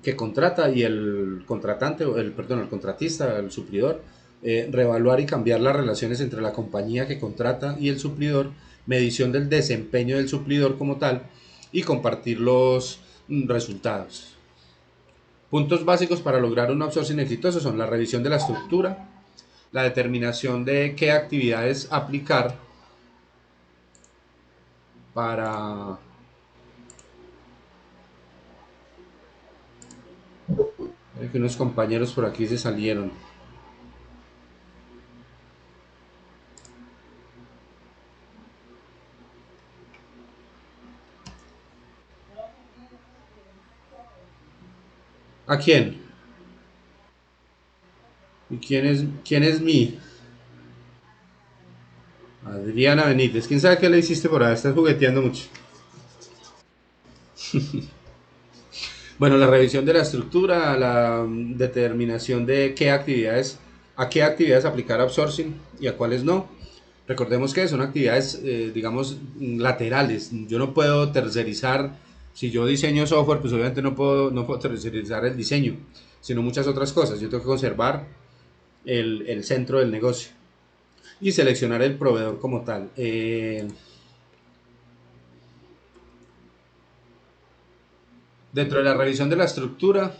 que contrata y el contratante, perdón, el contratista, el suplidor, reevaluar y cambiar las relaciones entre la compañía que contrata y el suplidor, medición del desempeño del suplidor como tal y compartir los resultados. Puntos básicos para lograr un outsourcing exitoso son la revisión de la estructura, la determinación de qué actividades aplicar para... que unos compañeros por aquí se salieron. ¿A quién? ¿Y quién es mi? Adriana Benítez. ¿Quién sabe qué le hiciste por ahí? Estás jugueteando mucho. Bueno, la revisión de la estructura, la determinación de a qué actividades aplicar outsourcing y a cuáles no. Recordemos que son actividades, digamos, laterales. Yo no puedo tercerizar, si yo diseño software, pues obviamente no puedo tercerizar el diseño, sino muchas otras cosas. Yo tengo que conservar el centro del negocio y seleccionar el proveedor como tal. Dentro de la revisión de la estructura,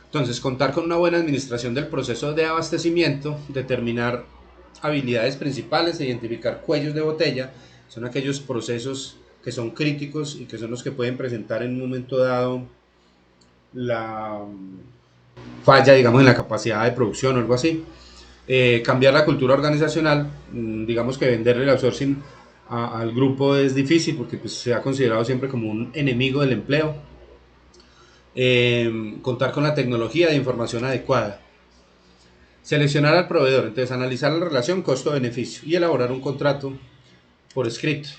entonces, contar con una buena administración del proceso de abastecimiento, determinar habilidades principales e identificar cuellos de botella, son aquellos procesos que son críticos y que son los que pueden presentar en un momento dado la falla, digamos, en la capacidad de producción o algo así. Cambiar la cultura organizacional, digamos que venderle el outsourcing al grupo es difícil porque pues, se ha considerado siempre como un enemigo del empleo. Contar con la tecnología de información adecuada. Seleccionar al proveedor, entonces analizar la relación costo-beneficio y elaborar un contrato por escrito.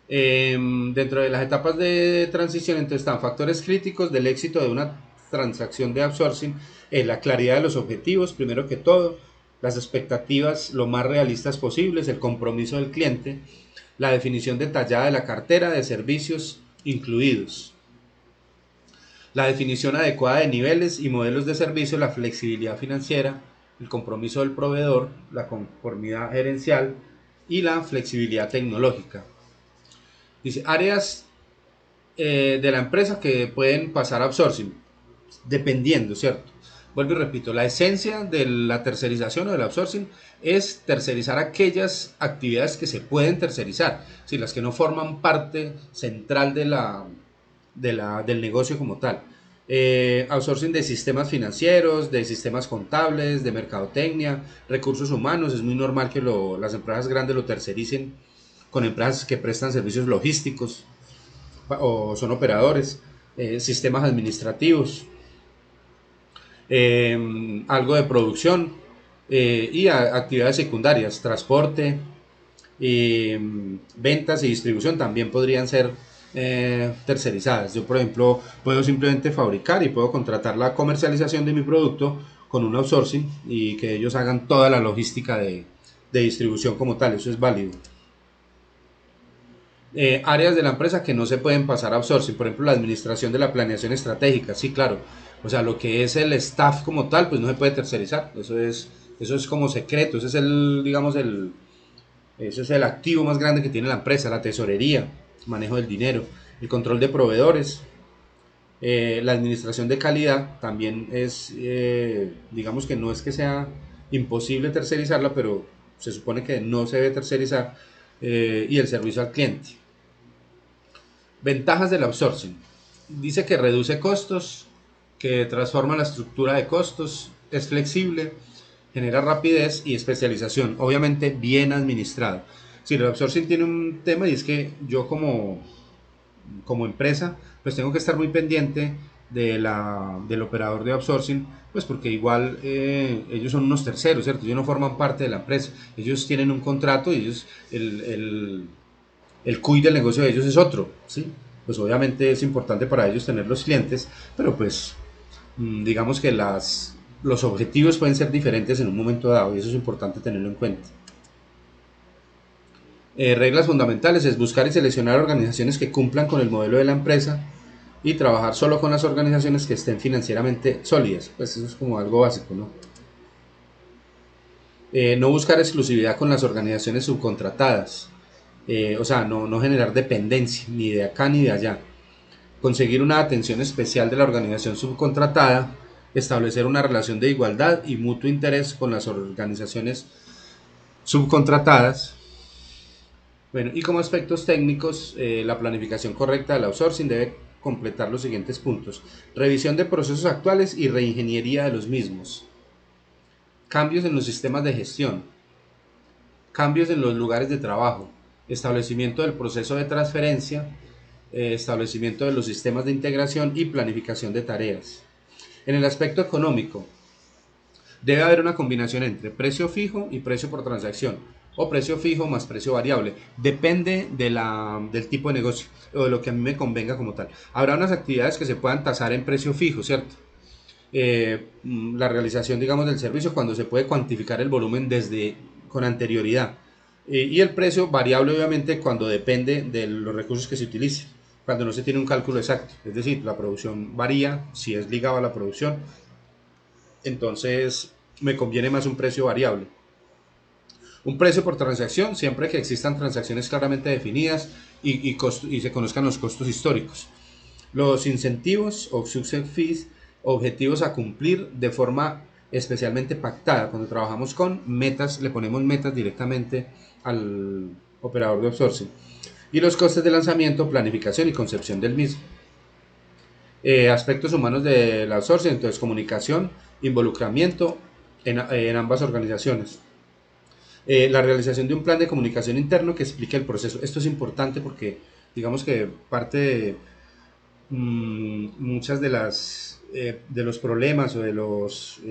Dentro de las etapas de transición, entonces están factores críticos del éxito de una transacción de outsourcing, la claridad de los objetivos, primero que todo, las expectativas lo más realistas posibles, el compromiso del cliente, la definición detallada de la cartera de servicios incluidos, la definición adecuada de niveles y modelos de servicio, la flexibilidad financiera, el compromiso del proveedor, la conformidad gerencial y la flexibilidad tecnológica. Dice, áreas de la empresa que pueden pasar a outsourcing, dependiendo, ¿cierto? Vuelvo y repito, la esencia de la tercerización o del outsourcing es tercerizar aquellas actividades que se pueden tercerizar, si las que no forman parte central de del negocio como tal. Outsourcing de sistemas financieros, de sistemas contables, de mercadotecnia, recursos humanos. Es muy normal que las empresas grandes lo tercericen con empresas que prestan servicios logísticos o son operadores, sistemas administrativos, algo de producción y actividades secundarias, transporte, ventas y distribución también podrían ser tercerizadas. Yo, por ejemplo, puedo simplemente fabricar y puedo contratar la comercialización de mi producto con un outsourcing y que ellos hagan toda la logística de distribución como tal. Eso es válido. Áreas de la empresa que no se pueden pasar a outsourcing, por ejemplo la administración de la planeación estratégica, sí, claro, o sea, lo que es el staff como tal, pues no se puede tercerizar, eso es como secreto, ese es el, digamos, ese es el activo más grande que tiene la empresa, la tesorería, manejo del dinero, el control de proveedores, la administración de calidad también es, digamos que no es que sea imposible tercerizarla, pero se supone que no se debe tercerizar, y el servicio al cliente. Ventajas del outsourcing. Dice que reduce costos, que transforma la estructura de costos, es flexible, genera rapidez y especialización, obviamente bien administrado. Si el outsourcing tiene un tema y es que yo como empresa pues tengo que estar muy pendiente del operador de outsourcing, pues porque igual ellos son unos terceros, ¿cierto? Ellos no forman parte de la empresa, ellos tienen un contrato y ellos, el CUI del negocio de ellos es otro, ¿sí? Pues obviamente es importante para ellos tener los clientes, pero pues digamos que los objetivos pueden ser diferentes en un momento dado y eso es importante tenerlo en cuenta. Reglas fundamentales es buscar y seleccionar organizaciones que cumplan con el modelo de la empresa y trabajar solo con las organizaciones que estén financieramente sólidas. Pues eso es como algo básico, ¿no? No buscar exclusividad con las organizaciones subcontratadas. O sea, no generar dependencia ni de acá ni de allá. Conseguir una atención especial de la organización subcontratada, establecer una relación de igualdad y mutuo interés con las organizaciones subcontratadas. Bueno, y como aspectos técnicos, la planificación correcta del outsourcing debe completar los siguientes puntos: revisión de procesos actuales y reingeniería de los mismos, cambios en los sistemas de gestión, cambios en los lugares de trabajo, establecimiento del proceso de transferencia, establecimiento de los sistemas de integración y planificación de tareas. En el aspecto económico, debe haber una combinación entre precio fijo y precio por transacción, o precio fijo más precio variable. Depende del tipo de negocio o de lo que a mí me convenga como tal. Habrá unas actividades que se puedan tasar en precio fijo, ¿cierto? La realización, digamos, del servicio cuando se puede cuantificar el volumen con anterioridad. Y el precio variable, obviamente, cuando depende de los recursos que se utilicen, cuando no se tiene un cálculo exacto. Es decir, la producción varía, si es ligado a la producción, entonces me conviene más un precio variable. Un precio por transacción, siempre que existan transacciones claramente definidas y se conozcan los costos históricos. Los incentivos o success fees, objetivos a cumplir de forma especialmente pactada. Cuando trabajamos con metas, le ponemos metas directamente al operador de outsourcing. Y los costes de lanzamiento, planificación y concepción del mismo. Aspectos humanos del outsourcing, entonces comunicación, involucramiento en ambas organizaciones. La realización de un plan de comunicación interno que explique el proceso. Esto es importante porque digamos que parte de muchas de los problemas o de los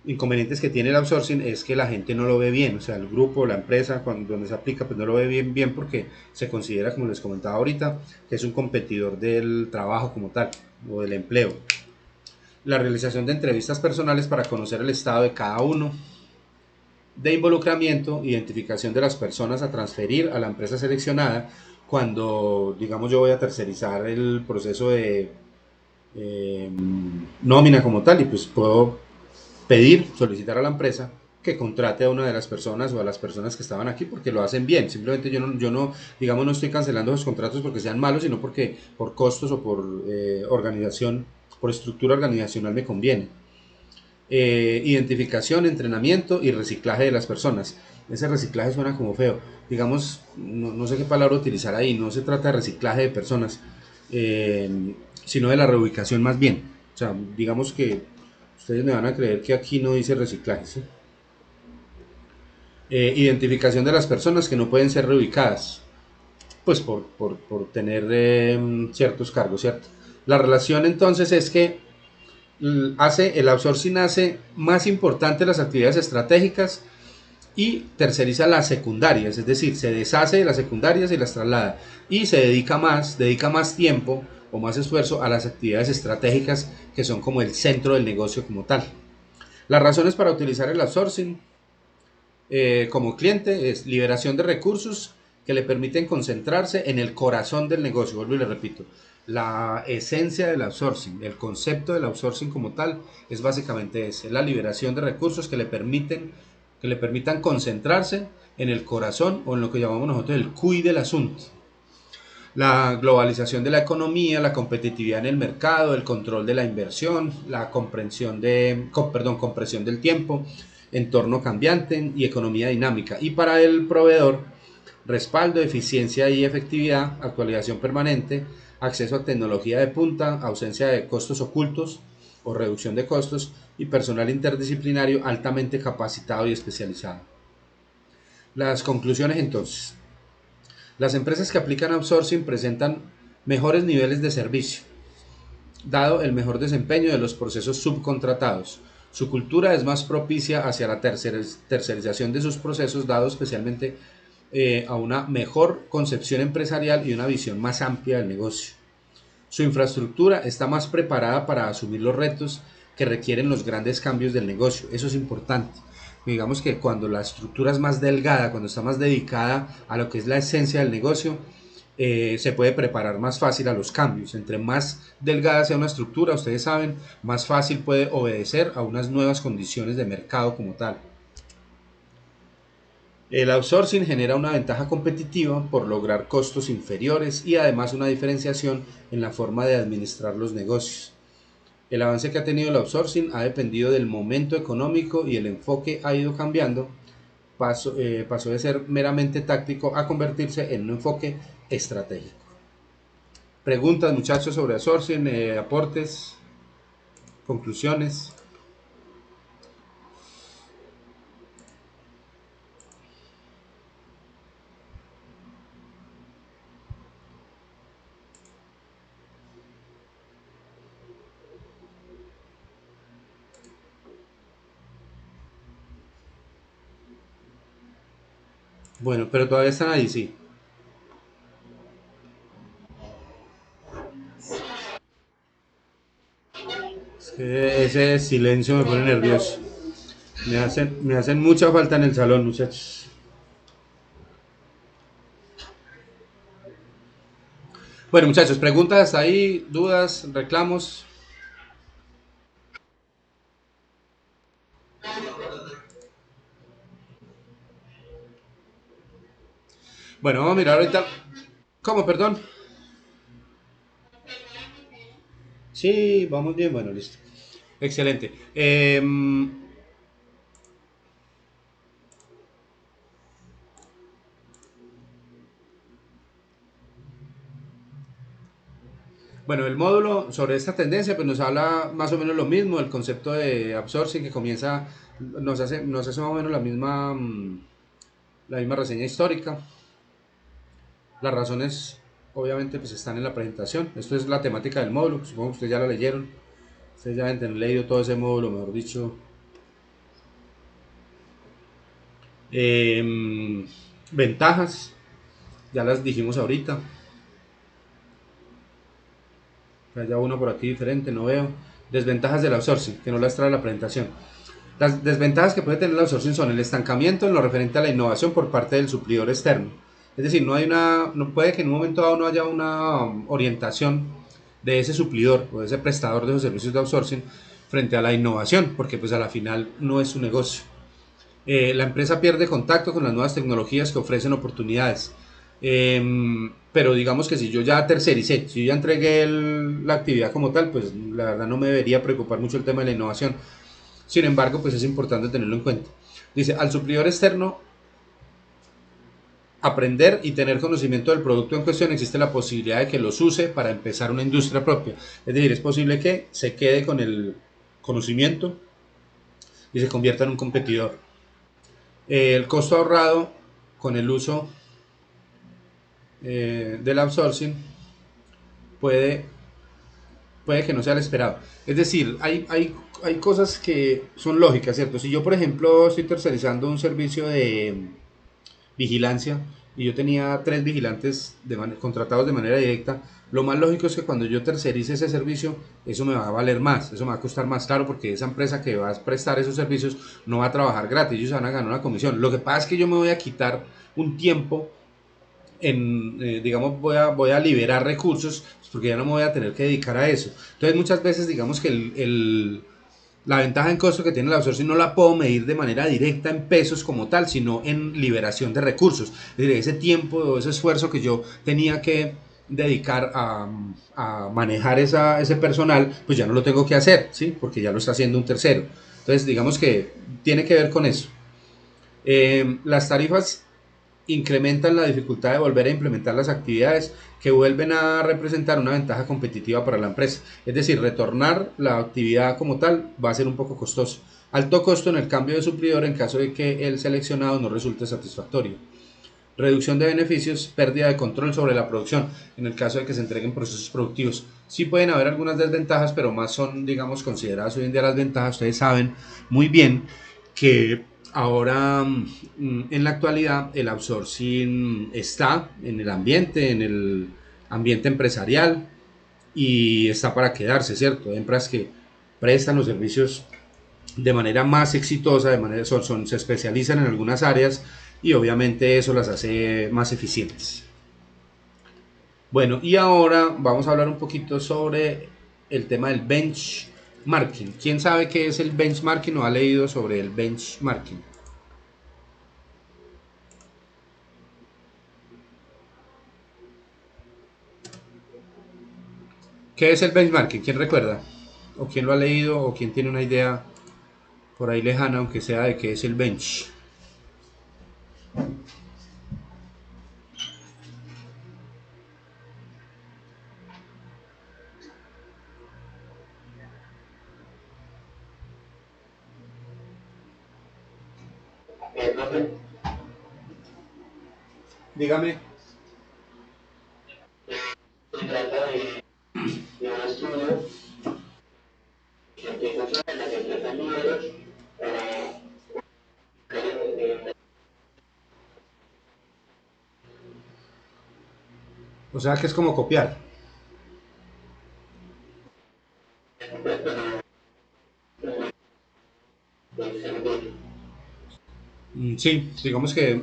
inconvenientes que tiene el outsourcing es que la gente no lo ve bien, o sea, el grupo, la empresa, donde se aplica, pues no lo ve bien porque se considera, como les comentaba ahorita, que es un competidor del trabajo como tal o del empleo. La realización de entrevistas personales para conocer el estado de cada uno, de involucramiento, identificación de las personas a transferir a la empresa seleccionada cuando, digamos, yo voy a tercerizar el proceso de nómina como tal, y pues puedo solicitar a la empresa que contrate a una de las personas o a las personas que estaban aquí porque lo hacen bien. Simplemente yo no, digamos, no estoy cancelando los contratos porque sean malos, sino porque por costos o por organización, por estructura organizacional me conviene. Identificación, entrenamiento y reciclaje de las personas. ese reciclaje suena como feo. Digamos, no sé qué palabra utilizar ahí, no se trata de reciclaje de personas, sino de la reubicación más bien. O sea, digamos que ustedes me van a creer que aquí no dice reciclaje, ¿sí? Identificación de las personas que no pueden ser reubicadas, pues por tener ciertos cargos, ¿cierto? La relación entonces es que el outsourcing hace más importante las actividades estratégicas y terceriza las secundarias, es decir, se deshace de las secundarias y las traslada y se dedica más tiempo o más esfuerzo a las actividades estratégicas que son como el centro del negocio como tal. Las razones para utilizar el outsourcing como cliente es liberación de recursos que le permiten concentrarse en el corazón del negocio. Vuelvo y le repito, la esencia del outsourcing, el concepto del outsourcing como tal es básicamente ese, la liberación de recursos que le permitan concentrarse en el corazón o en lo que llamamos nosotros el cuy del asunto. La globalización de la economía, la competitividad en el mercado, el control de la inversión, la compresión del tiempo, entorno cambiante y economía dinámica. Y para el proveedor, respaldo, eficiencia y efectividad, actualización permanente, acceso a tecnología de punta, ausencia de costos ocultos o reducción de costos y personal interdisciplinario altamente capacitado y especializado. Las conclusiones entonces. Las empresas que aplican outsourcing presentan mejores niveles de servicio, dado el mejor desempeño de los procesos subcontratados. Su cultura es más propicia hacia la tercerización de sus procesos, dado especialmente a una mejor concepción empresarial y una visión más amplia del negocio. Su infraestructura está más preparada para asumir los retos que requieren los grandes cambios del negocio. Eso es importante. Digamos que cuando la estructura es más delgada, cuando está más dedicada a lo que es la esencia del negocio, se puede preparar más fácil a los cambios. Entre más delgada sea una estructura, ustedes saben, más fácil puede obedecer a unas nuevas condiciones de mercado como tal. El outsourcing genera una ventaja competitiva por lograr costos inferiores y además una diferenciación en la forma de administrar los negocios. El avance que ha tenido el outsourcing ha dependido del momento económico y el enfoque ha ido cambiando. Pasó de ser meramente táctico a convertirse en un enfoque estratégico. Preguntas, muchachos, sobre outsourcing, aportes, conclusiones. Bueno, pero todavía están ahí, sí. Es que ese silencio me pone nervioso. Me hacen mucha falta en el salón, muchachos. Bueno, muchachos, preguntas hasta ahí, dudas, reclamos. Bueno, vamos a mirar ahorita. ¿Cómo, perdón? Sí, vamos bien, bueno, listo. Excelente. Bueno, el módulo sobre esta tendencia pues nos habla más o menos lo mismo, el concepto de absorption que comienza, nos hace más o menos la misma reseña histórica. Las razones obviamente pues están en la presentación. Esto es la temática del módulo, supongo que ustedes ya la leyeron. Ustedes ya deben tener leído todo ese módulo, mejor dicho. Ventajas, ya las dijimos ahorita. Hay uno por aquí diferente, no veo. Desventajas del outsourcing, que no las trae la presentación. Las desventajas que puede tener el outsourcing son el estancamiento en lo referente a la innovación por parte del suplidor externo. Es decir, no puede que en un momento dado no haya una orientación de ese suplidor o de ese prestador de esos servicios de outsourcing frente a la innovación, porque pues a la final no es su negocio. La empresa pierde contacto con las nuevas tecnologías que ofrecen oportunidades. Pero digamos que si yo ya tercericé, si yo ya entregué la actividad como tal, pues la verdad no me debería preocupar mucho el tema de la innovación. Sin embargo, pues es importante tenerlo en cuenta. Dice, al suplidor externo aprender y tener conocimiento del producto en cuestión, existe la posibilidad de que los use para empezar una industria propia. Es decir, es posible que se quede con el conocimiento y se convierta en un competidor. El costo ahorrado con el uso del outsourcing puede, puede que no sea el esperado. Es decir, hay cosas que son lógicas, ¿cierto? Si yo, por ejemplo, estoy tercerizando un servicio de vigilancia y yo tenía 3 vigilantes contratados de manera directa, lo más lógico es que cuando yo tercerice ese servicio, eso me va a valer más, eso me va a costar más, claro, porque esa empresa que va a prestar esos servicios no va a trabajar gratis, ellos van a ganar una comisión. Lo que pasa es que yo me voy a quitar un tiempo digamos, voy a liberar recursos porque ya no me voy a tener que dedicar a eso. Entonces muchas veces digamos que la ventaja en costo que tiene el outsourcing no la puedo medir de manera directa en pesos como tal, sino en liberación de recursos. Es decir, ese tiempo o ese esfuerzo que yo tenía que dedicar a manejar ese personal, pues ya no lo tengo que hacer, ¿sí? Porque ya lo está haciendo un tercero. Entonces digamos que tiene que ver con eso. Las tarifas incrementan la dificultad de volver a implementar las actividades que vuelven a representar una ventaja competitiva para la empresa. Es decir, retornar la actividad como tal va a ser un poco costoso. Alto costo en el cambio de suplidor en caso de que el seleccionado no resulte satisfactorio. Reducción de beneficios, pérdida de control sobre la producción en el caso de que se entreguen procesos productivos. Sí pueden haber algunas desventajas, pero más son, digamos, consideradas hoy en día las ventajas. Ustedes saben muy bien que ahora en la actualidad el outsourcing está en el ambiente empresarial y está para quedarse, ¿cierto? Empresas que prestan los servicios de manera más exitosa, se especializan en algunas áreas y obviamente eso las hace más eficientes. Bueno, y ahora vamos a hablar un poquito sobre el tema del benchmarking. ¿Quién sabe qué es el benchmarking o ha leído sobre el benchmarking? ¿Qué es el benchmarking? ¿Quién recuerda? ¿O quién lo ha leído? ¿O quién tiene una idea por ahí lejana, aunque sea de qué es el bench? Dígame. Se trata de un estudio que funciona en las empresas líderes para... O sea que es como copiar. Sí, digamos que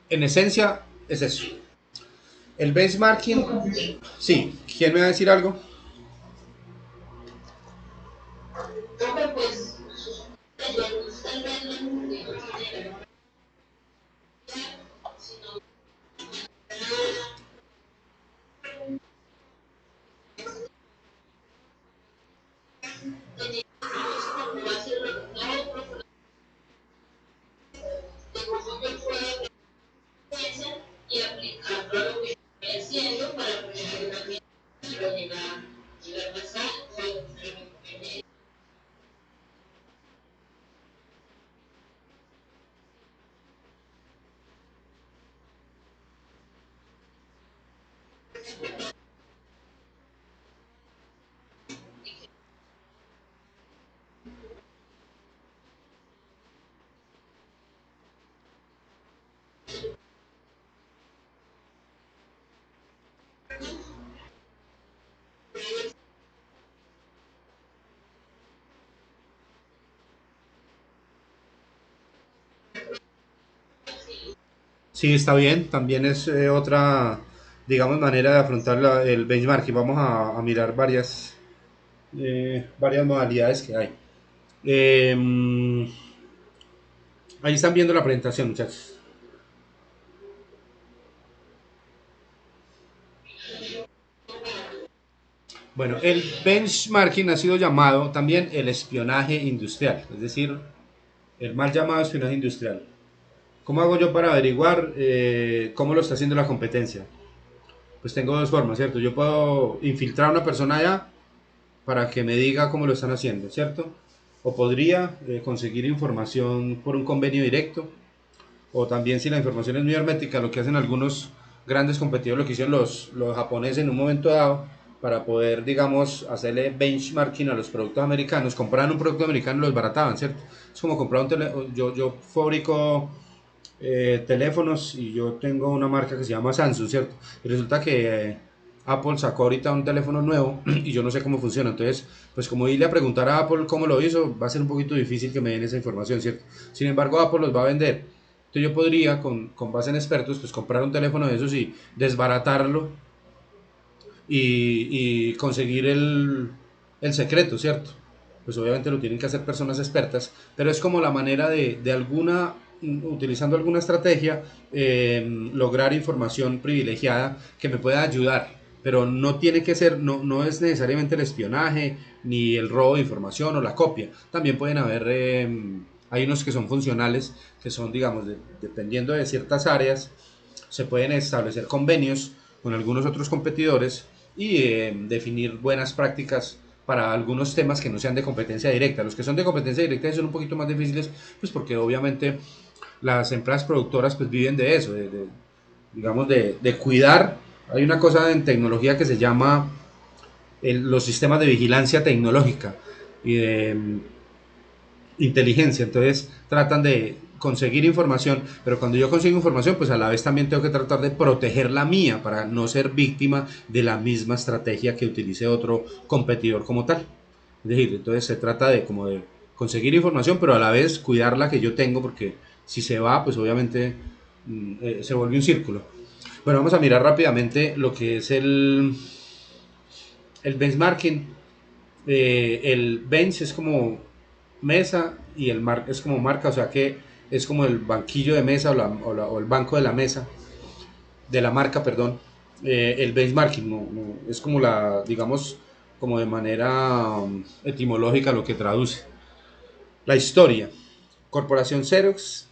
en esencia es eso. El benchmarking, sí. ¿Quién me va a decir algo? Sí, está bien. También es otra, digamos, manera de afrontar el benchmarking. Vamos a mirar varias modalidades que hay. Eh, Ahí están viendo la presentación, muchachos. Bueno, el benchmarking ha sido llamado también el espionaje industrial, es decir, el mal llamado espionaje industrial. ¿Cómo hago yo para averiguar cómo lo está haciendo la competencia? Pues tengo dos formas, ¿cierto? Yo puedo infiltrar a una persona allá para que me diga cómo lo están haciendo, ¿cierto? O podría conseguir información por un convenio directo, o también si la información es muy hermética, lo que hacen algunos grandes competidores, lo que hicieron los japoneses en un momento dado, para poder, digamos, hacerle benchmarking a los productos americanos, compraban un producto americano y lo desbarataban, ¿cierto? Es como comprar un teléfono, yo fabrico teléfonos y yo tengo una marca que se llama Samsung, ¿cierto? Y resulta que Apple sacó ahorita un teléfono nuevo y yo no sé cómo funciona, entonces, pues como irle a preguntar a Apple cómo lo hizo, va a ser un poquito difícil que me den esa información, ¿cierto? Sin embargo, Apple los va a vender. Entonces yo podría, con base en expertos, pues comprar un teléfono de esos y desbaratarlo y conseguir el secreto, ¿cierto? Pues obviamente lo tienen que hacer personas expertas, pero es como la manera de alguna, utilizando alguna estrategia, lograr información privilegiada que me pueda ayudar, pero no tiene que ser, no es necesariamente el espionaje, ni el robo de información o la copia, también pueden haber, hay unos que son funcionales, que son, digamos, dependiendo de ciertas áreas, se pueden establecer convenios con algunos otros competidores y definir buenas prácticas para algunos temas que no sean de competencia directa. Los que son de competencia directa son un poquito más difíciles, pues porque obviamente las empresas productoras pues viven de eso, digamos de cuidar. Hay una cosa en tecnología que se llama los sistemas de vigilancia tecnológica y de inteligencia, entonces tratan de conseguir información, pero cuando yo consigo información, pues a la vez también tengo que tratar de proteger la mía para no ser víctima de la misma estrategia que utilice otro competidor como tal. Es decir, entonces se trata de como de conseguir información, pero a la vez cuidar la que yo tengo, porque si se va, pues obviamente se vuelve un círculo. Bueno, vamos a mirar rápidamente lo que es el benchmarking. El bench es como mesa y el mark es como marca, o sea que es como el banquillo de mesa o el banco de la mesa, de la marca, perdón. El benchmarking es como la, digamos, como de manera etimológica lo que traduce. La historia. Corporación Xerox,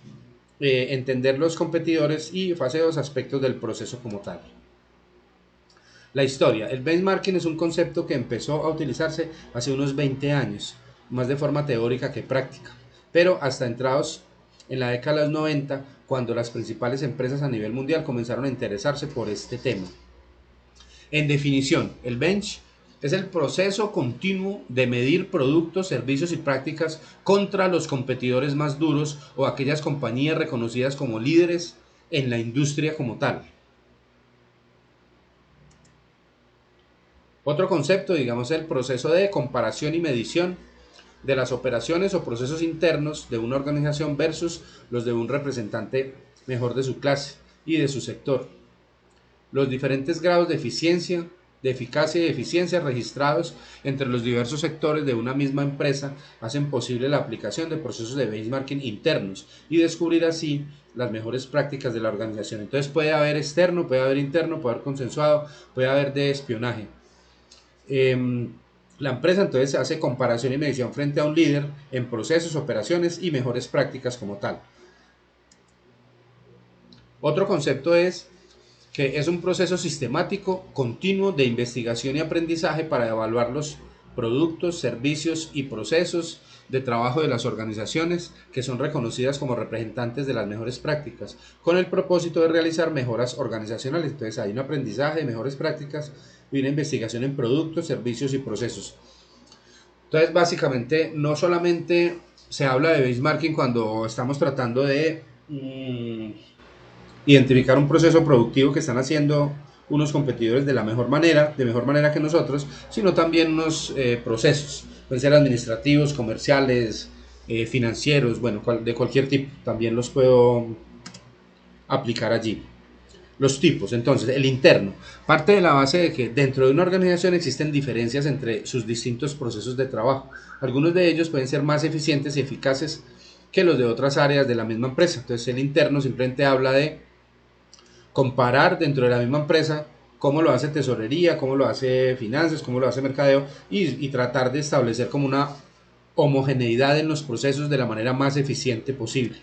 entender los competidores y fase 2 aspectos del proceso como tal. La historia. El benchmarking es un concepto que empezó a utilizarse hace unos 20 años, más de forma teórica que práctica, pero hasta entrados en la década de los 90, cuando las principales empresas a nivel mundial comenzaron a interesarse por este tema. En definición, el bench es el proceso continuo de medir productos, servicios y prácticas contra los competidores más duros o aquellas compañías reconocidas como líderes en la industria como tal. Otro concepto, digamos, es el proceso de comparación y medición de las operaciones o procesos internos de una organización versus los de un representante mejor de su clase y de su sector. Los diferentes grados de eficiencia, de eficacia y de eficiencia registrados entre los diversos sectores de una misma empresa hacen posible la aplicación de procesos de benchmarking internos y descubrir así las mejores prácticas de la organización. Entonces puede haber externo, puede haber interno, puede haber consensuado, puede haber de espionaje. La empresa entonces hace comparación y medición frente a un líder en procesos, operaciones y mejores prácticas como tal. Otro concepto es que es un proceso sistemático, continuo de investigación y aprendizaje para evaluar los productos, servicios y procesos de trabajo de las organizaciones que son reconocidas como representantes de las mejores prácticas, con el propósito de realizar mejoras organizacionales. Entonces hay un aprendizaje de mejores prácticas y una investigación en productos, servicios y procesos. Entonces básicamente no solamente se habla de benchmarking cuando estamos tratando de identificar un proceso productivo que están haciendo unos competidores de mejor manera que nosotros, sino también unos procesos, pueden ser administrativos, comerciales, financieros, bueno, de cualquier tipo, también los puedo aplicar allí. Los tipos, entonces, el interno, parte de la base de que dentro de una organización existen diferencias entre sus distintos procesos de trabajo. Algunos de ellos pueden ser más eficientes y eficaces que los de otras áreas de la misma empresa. Entonces, el interno simplemente habla de comparar dentro de la misma empresa cómo lo hace tesorería, cómo lo hace finanzas, cómo lo hace mercadeo y tratar de establecer como una homogeneidad en los procesos de la manera más eficiente posible.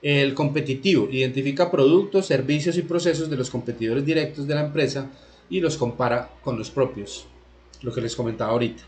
El competitivo identifica productos, servicios y procesos de los competidores directos de la empresa y los compara con los propios, lo que les comentaba ahorita.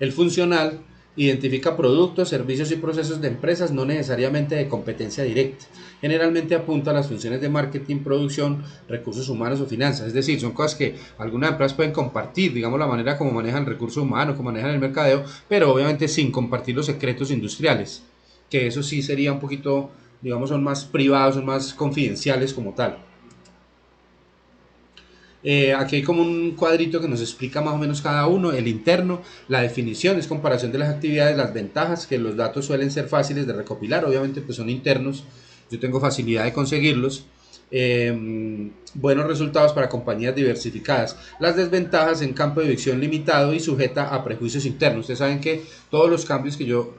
El funcional identifica productos, servicios y procesos de empresas no necesariamente de competencia directa. Generalmente apunta a las funciones de marketing, producción, recursos humanos o finanzas. Es decir, son cosas que algunas empresas pueden compartir, digamos la manera como manejan el recurso humano, como manejan el mercadeo, pero obviamente sin compartir los secretos industriales, que eso sí sería un poquito, digamos, son más privados, son más confidenciales como tal. Aquí hay como un cuadrito que nos explica más o menos cada uno, el interno, la definición, es comparación de las actividades, las ventajas, que los datos suelen ser fáciles de recopilar, obviamente pues son internos, yo tengo facilidad de conseguirlos, buenos resultados para compañías diversificadas, las desventajas en campo de visión limitado y sujeta a prejuicios internos. Ustedes saben que todos los cambios que yo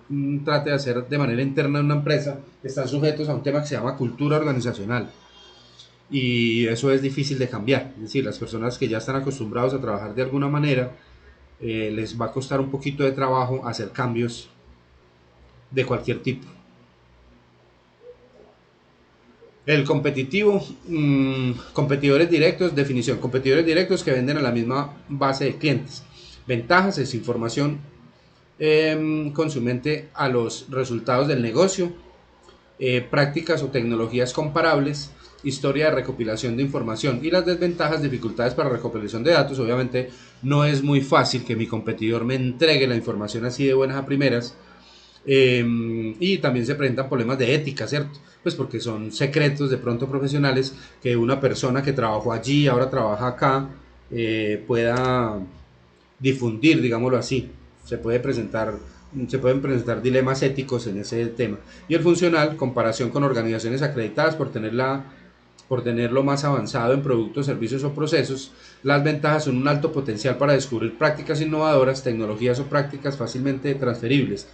trate de hacer de manera interna en una empresa están sujetos a un tema que se llama cultura organizacional, y eso es difícil de cambiar. Es decir, las personas que ya están acostumbrados a trabajar de alguna manera, les va a costar un poquito de trabajo hacer cambios de cualquier tipo. El competitivo, competidores directos, definición, competidores directos que venden a la misma base de clientes. Ventajas es información consumente a los resultados del negocio, prácticas o tecnologías comparables, historia de recopilación de información. Y las desventajas, dificultades para recopilación de datos. Obviamente no es muy fácil que mi competidor me entregue la información así de buenas a primeras, y también se presentan problemas de ética, ¿cierto? Pues porque son secretos de pronto profesionales que una persona que trabajó allí, ahora trabaja acá, pueda difundir, digámoslo así. Se pueden presentar dilemas éticos en ese tema. Y el funcional, comparación con organizaciones acreditadas por tenerlo más avanzado en productos, servicios o procesos. Las ventajas son un alto potencial para descubrir prácticas innovadoras, tecnologías o prácticas fácilmente transferibles.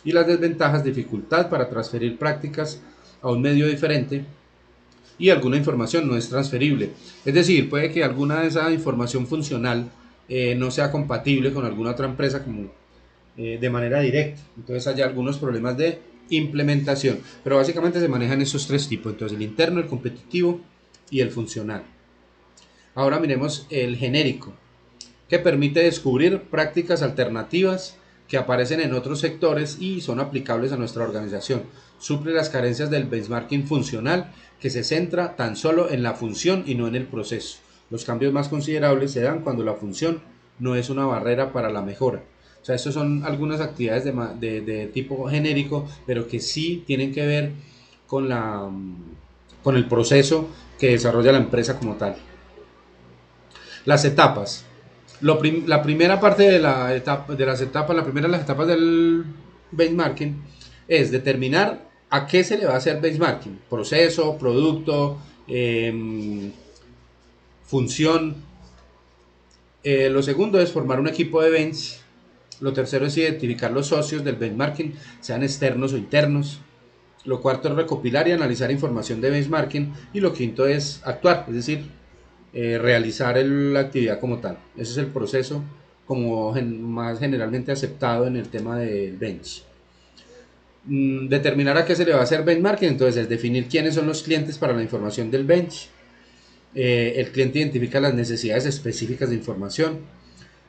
Y las desventajas, dificultad para transferir prácticas a un medio diferente, y alguna información no es transferible. Es decir, puede que alguna de esa información funcional no sea compatible con alguna otra empresa como de manera directa. Entonces hay algunos problemas de implementación, pero básicamente se manejan esos tres tipos. Entonces el interno, el competitivo y el funcional. Ahora miremos el genérico, que permite descubrir prácticas alternativas que aparecen en otros sectores y son aplicables a nuestra organización. Suple las carencias del benchmarking funcional, que se centra tan solo en la función y no en el proceso. Los cambios más considerables se dan cuando la función no es una barrera para la mejora. O sea, estas son algunas actividades de tipo genérico, pero que sí tienen que ver con, con el proceso que desarrolla la empresa como tal. Las etapas. La primera parte de, de las etapas, la primera de las etapas del benchmarking es determinar a qué se le va a hacer benchmarking: proceso, producto, función. Lo segundo es formar un equipo de bench. Lo tercero es identificar los socios del benchmarking, sean externos o internos. Lo cuarto es recopilar y analizar información de benchmarking. Y lo quinto es actuar, es decir, realizar la actividad como tal. Ese es el proceso como más generalmente aceptado en el tema del bench. Determinar a qué se le va a hacer benchmarking, entonces es definir quiénes son los clientes para la información del bench. El cliente identifica las necesidades específicas de información.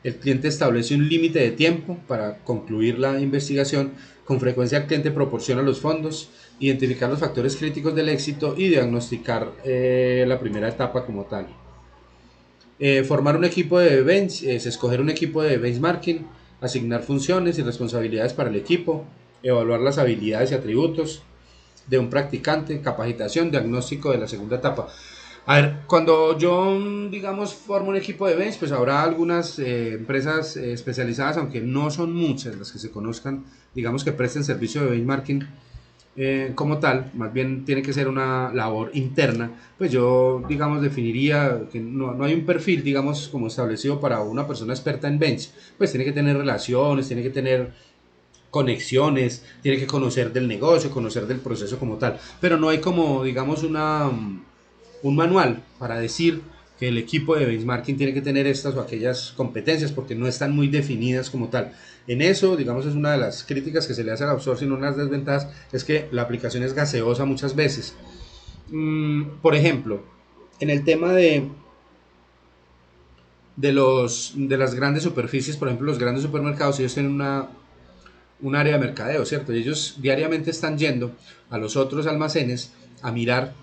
El cliente establece un límite de tiempo para concluir la investigación. Con frecuencia el cliente proporciona los fondos, identificar los factores críticos del éxito y diagnosticar la primera etapa como tal. Formar un equipo de bench es escoger un equipo de benchmarking, asignar funciones y responsabilidades para el equipo, evaluar las habilidades y atributos de un practicante, capacitación, diagnóstico de la segunda etapa. A ver, cuando yo, digamos, formo un equipo de bench, pues habrá algunas empresas especializadas, aunque no son muchas las que se conozcan, digamos, que presten servicio de benchmarking como tal. Más bien tiene que ser una labor interna. Pues yo, digamos, definiría que no hay un perfil, digamos, como establecido para una persona experta en bench. Pues tiene que tener relaciones, tiene que tener conexiones, tiene que conocer del negocio, conocer del proceso como tal. Pero no hay como, digamos, un manual para decir que el equipo de benchmarking tiene que tener estas o aquellas competencias porque no están muy definidas como tal. En eso, digamos, es una de las críticas que se le hace al outsourcing, una de las desventajas es que la aplicación es gaseosa muchas veces. Por ejemplo, en el tema de las grandes superficies, por ejemplo, los grandes supermercados, ellos tienen un área de mercadeo, ¿cierto? Y ellos diariamente están yendo a los otros almacenes a mirar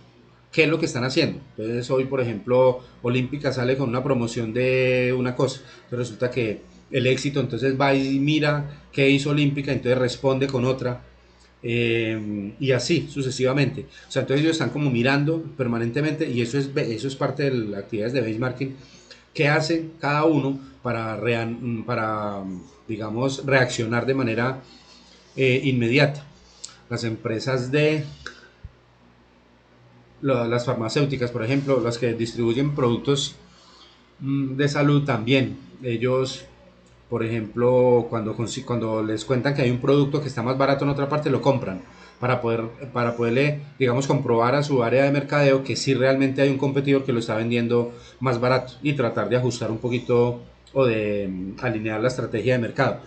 qué es lo que están haciendo. Entonces hoy, por ejemplo, Olímpica sale con una promoción de una cosa. Entonces resulta que el éxito, entonces va y mira qué hizo Olímpica, entonces responde con otra. Y así sucesivamente. O sea, entonces ellos están como mirando permanentemente y eso es parte de las actividades de benchmarking que hacen cada uno para digamos, reaccionar de manera inmediata. Las empresas las farmacéuticas, por ejemplo, las que distribuyen productos de salud también. Ellos, por ejemplo, cuando les cuentan que hay un producto que está más barato en otra parte, lo compran para poderle, digamos, comprobar a su área de mercadeo que sí realmente hay un competidor que lo está vendiendo más barato y tratar de ajustar un poquito o de alinear la estrategia de mercado.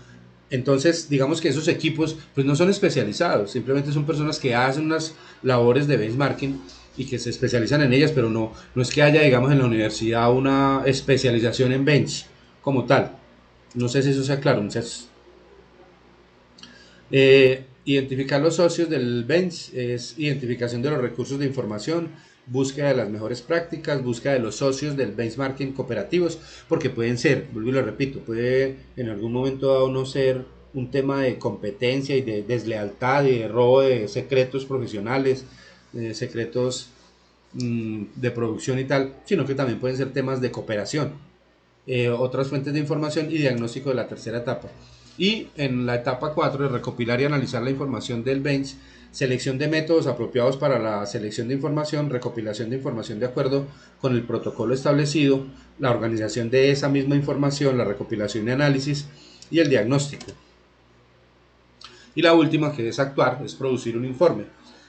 Entonces, digamos que esos equipos pues no son especializados, simplemente son personas que hacen unas labores de benchmarking y que se especializan en ellas, pero no es que haya, digamos, en la universidad una especialización en bench como tal. No sé si eso sea claro. Entonces, identificar los socios del bench es identificación de los recursos de información, búsqueda de las mejores prácticas, búsqueda de los socios del benchmarking cooperativos, porque pueden ser, vuelvo y lo repito, puede en algún momento dado no ser un tema de competencia y de deslealtad y de robo de secretos profesionales, de secretos de producción y tal, sino que también pueden ser temas de cooperación, otras fuentes de información y diagnóstico de la tercera etapa. Y en la etapa 4 de recopilar y analizar la información del bench, selección de métodos apropiados para la selección de información, recopilación de información de acuerdo con el protocolo establecido, la organización de esa misma información, la recopilación y análisis y el diagnóstico. Y la última, que es actuar, es producir un informe,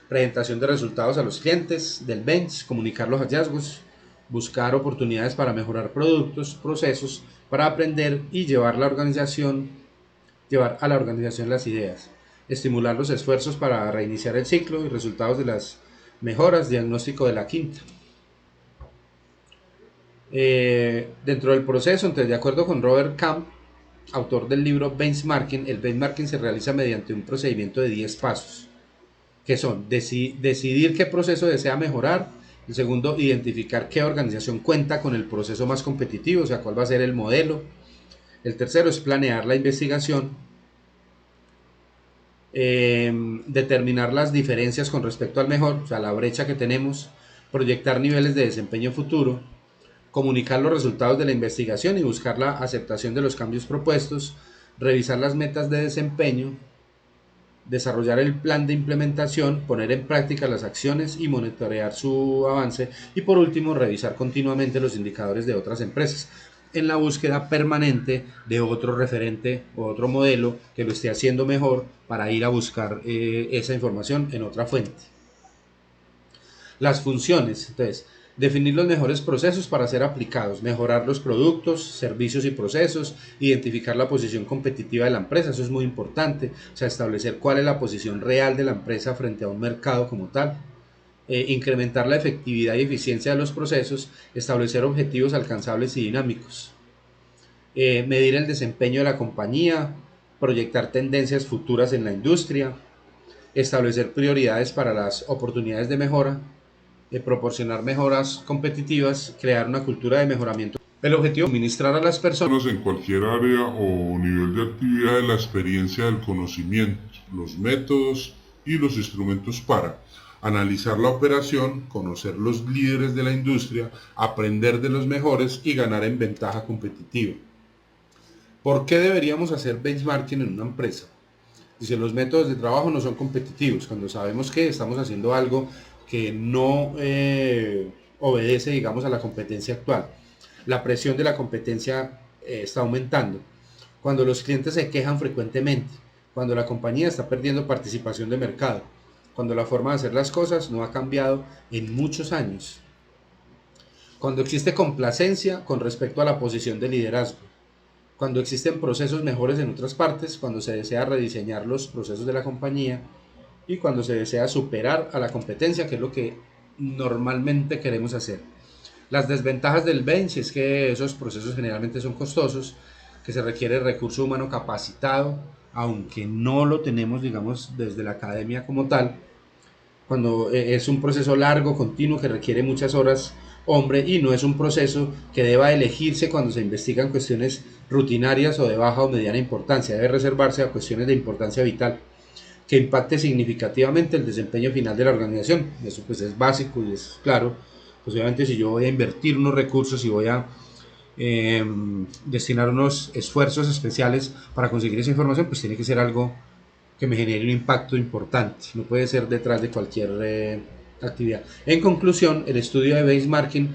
presentación de resultados a los clientes del bench, comunicar los hallazgos, buscar oportunidades para mejorar productos, procesos, para aprender y llevar a la organización las ideas, estimular los esfuerzos para reiniciar el ciclo y resultados de las mejoras, diagnóstico de la quinta. Dentro del proceso, entonces, de acuerdo con Robert Camp, autor del libro Benchmarking, el benchmarking se realiza mediante un procedimiento de 10 pasos, que son decidir qué proceso desea mejorar. El segundo, identificar qué organización cuenta con el proceso más competitivo, o sea, cuál va a ser el modelo. El tercero es planear la investigación, determinar las diferencias con respecto al mejor, o sea, la brecha que tenemos, proyectar niveles de desempeño futuro, comunicar los resultados de la investigación y buscar la aceptación de los cambios propuestos, revisar las metas de desempeño, desarrollar el plan de implementación, poner en práctica las acciones y monitorear su avance y por último revisar continuamente los indicadores de otras empresas en la búsqueda permanente de otro referente o otro modelo que lo esté haciendo mejor para ir a buscar esa información en otra fuente. Las funciones, entonces, definir los mejores procesos para ser aplicados, mejorar los productos, servicios y procesos, identificar la posición competitiva de la empresa, eso es muy importante, o sea, establecer cuál es la posición real de la empresa frente a un mercado como tal, incrementar la efectividad y eficiencia de los procesos, establecer objetivos alcanzables y dinámicos, medir el desempeño de la compañía, proyectar tendencias futuras en la industria, establecer prioridades para las oportunidades de mejora, proporcionar mejoras competitivas, crear una cultura de mejoramiento. El objetivo es administrar a las personas En cualquier área o nivel de actividad, la experiencia del conocimiento, los métodos y los instrumentos para analizar la operación, conocer los líderes de la industria, aprender de los mejores y ganar en ventaja competitiva. ¿Por qué deberíamos hacer benchmarking en una empresa? Dice, los métodos de trabajo no son competitivos, cuando sabemos que estamos haciendo algo que no obedece, digamos, a la competencia actual. La presión de la competencia está aumentando. Cuando los clientes se quejan frecuentemente, cuando la compañía está perdiendo participación de mercado, cuando la forma de hacer las cosas no ha cambiado en muchos años. Cuando existe complacencia con respecto a la posición de liderazgo. Cuando existen procesos mejores en otras partes, cuando se desea rediseñar los procesos de la compañía y cuando se desea superar a la competencia, que es lo que normalmente queremos hacer. Las desventajas del bench es que esos procesos generalmente son costosos, que se requiere recurso humano capacitado, aunque no lo tenemos, digamos, desde la academia como tal, cuando es un proceso largo, continuo, que requiere muchas horas, hombre, y no es un proceso que deba elegirse cuando se investigan cuestiones rutinarias o de baja o mediana importancia, debe reservarse a cuestiones de importancia vital que impacte significativamente el desempeño final de la organización. Eso pues es básico y es claro. Pues obviamente si yo voy a invertir unos recursos y voy a destinar unos esfuerzos especiales para conseguir esa información, pues tiene que ser algo que me genere un impacto importante. No puede ser detrás de cualquier actividad. En conclusión, el estudio de benchmarking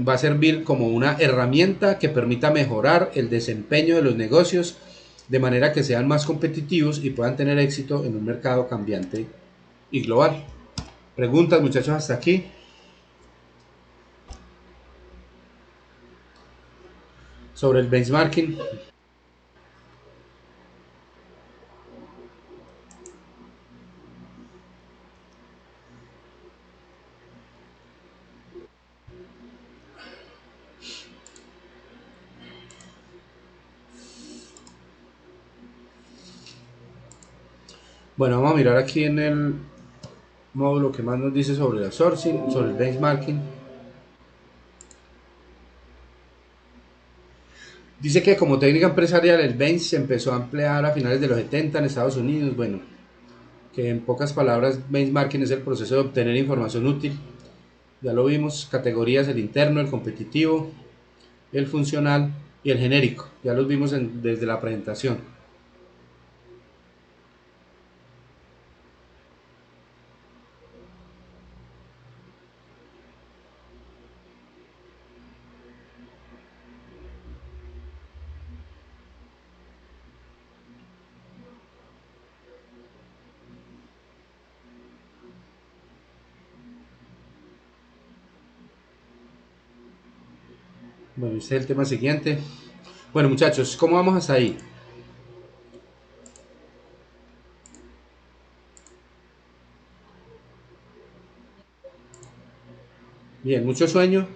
va a servir como una herramienta que permita mejorar el desempeño de los negocios de manera que sean más competitivos y puedan tener éxito en un mercado cambiante y global. ¿Preguntas, muchachos, hasta aquí? Sobre el benchmarking. Bueno, vamos a mirar aquí en el módulo que más nos dice sobre el sourcing, sobre el benchmarking. Dice que como técnica empresarial el bench se empezó a emplear a finales de los 70 en Estados Unidos. Bueno, que en pocas palabras benchmarking es el proceso de obtener información útil. Ya lo vimos, categorías, el interno, el competitivo, el funcional y el genérico. Ya los vimos desde la presentación. Bueno, este es el tema siguiente. Bueno, muchachos, ¿cómo vamos hasta ahí? Bien, mucho sueño.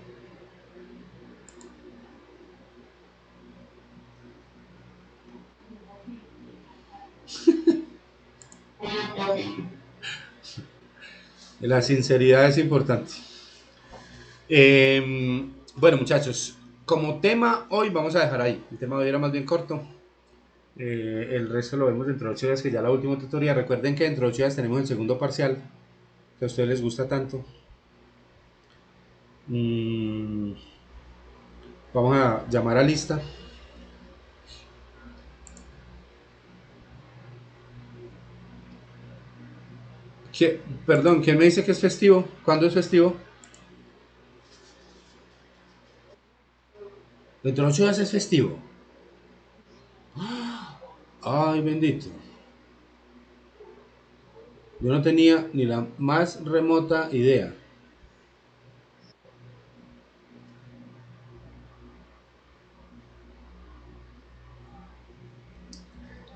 La sinceridad es importante. Bueno, muchachos, como tema hoy vamos a dejar ahí. El tema de hoy era más bien corto. El resto lo vemos dentro de 8 días, que ya la última tutoría. Recuerden que dentro de 8 días tenemos el segundo parcial, que a ustedes les gusta tanto. Vamos a llamar a lista. Perdón, ¿quién me dice que es festivo? ¿Cuándo es festivo? Dentro de 8 días es festivo. Ay, bendito. Yo no tenía ni la más remota idea.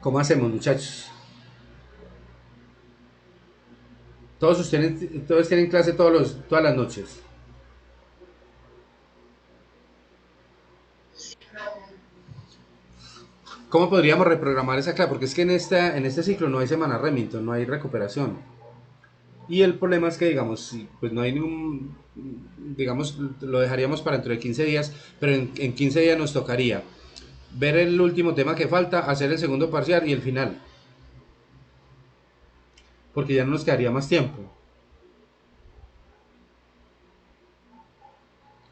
¿Cómo hacemos, muchachos? Todos tienen clase todas las noches. ¿Cómo podríamos reprogramar esa clase? Porque es que en este ciclo no hay semana Remington, no hay recuperación. Y el problema es que, digamos, pues no hay ningún, digamos, lo dejaríamos para dentro de 15 días, pero en 15 días nos tocaría ver el último tema que falta, hacer el segundo parcial y el final. Porque ya no nos quedaría más tiempo.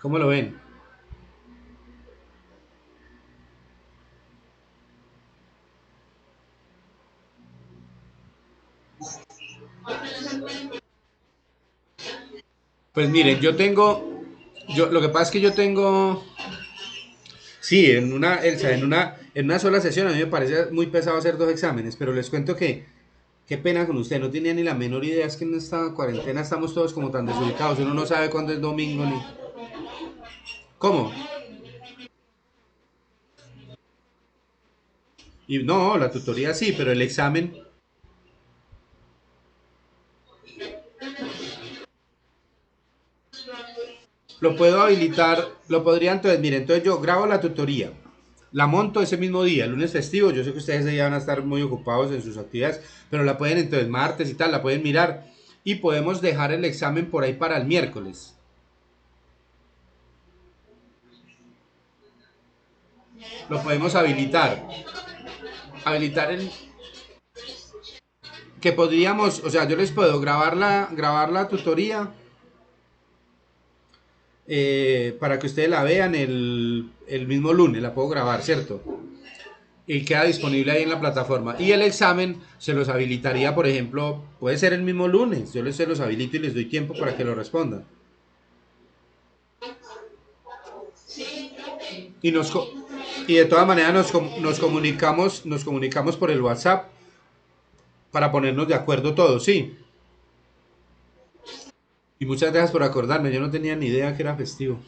¿Cómo lo ven? Pues miren, lo que pasa es que yo tengo, sí, Elsa, en una sola sesión a mí me parece muy pesado hacer 2 exámenes, pero les cuento que, qué pena con usted, no tenía ni la menor idea, es que en esta cuarentena estamos todos como tan desubicados, uno no sabe cuándo es domingo ni... ¿Cómo? Y no, la tutoría sí, pero el examen lo puedo habilitar, lo podría entonces, mire, entonces yo grabo la tutoría, la monto ese mismo día, el lunes festivo, yo sé que ustedes ya van a estar muy ocupados en sus actividades, pero la pueden entonces martes y tal, la pueden mirar y podemos dejar el examen por ahí para el miércoles. Lo podemos habilitar. Habilitar el que podríamos, o sea, yo les puedo grabar la tutoría para que ustedes la vean el mismo lunes, la puedo grabar, ¿cierto? Y queda disponible ahí en la plataforma. Y el examen se los habilitaría, por ejemplo, puede ser el mismo lunes. Yo les se los habilito y les doy tiempo para que lo respondan. Y y de todas maneras nos comunicamos por el WhatsApp para ponernos de acuerdo todos, sí. Y muchas gracias por acordarme, yo no tenía ni idea que era festivo.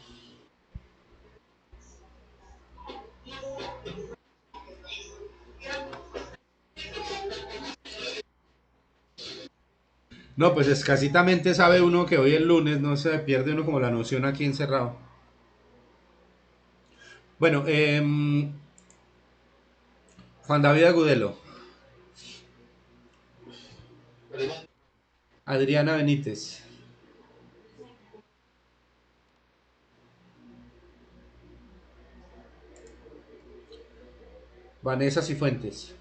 No, pues escasitamente sabe uno que hoy es lunes, no se pierde uno como la noción aquí encerrado. Bueno, Juan David Agudelo, Adriana Benítez, Vanessa Cifuentes,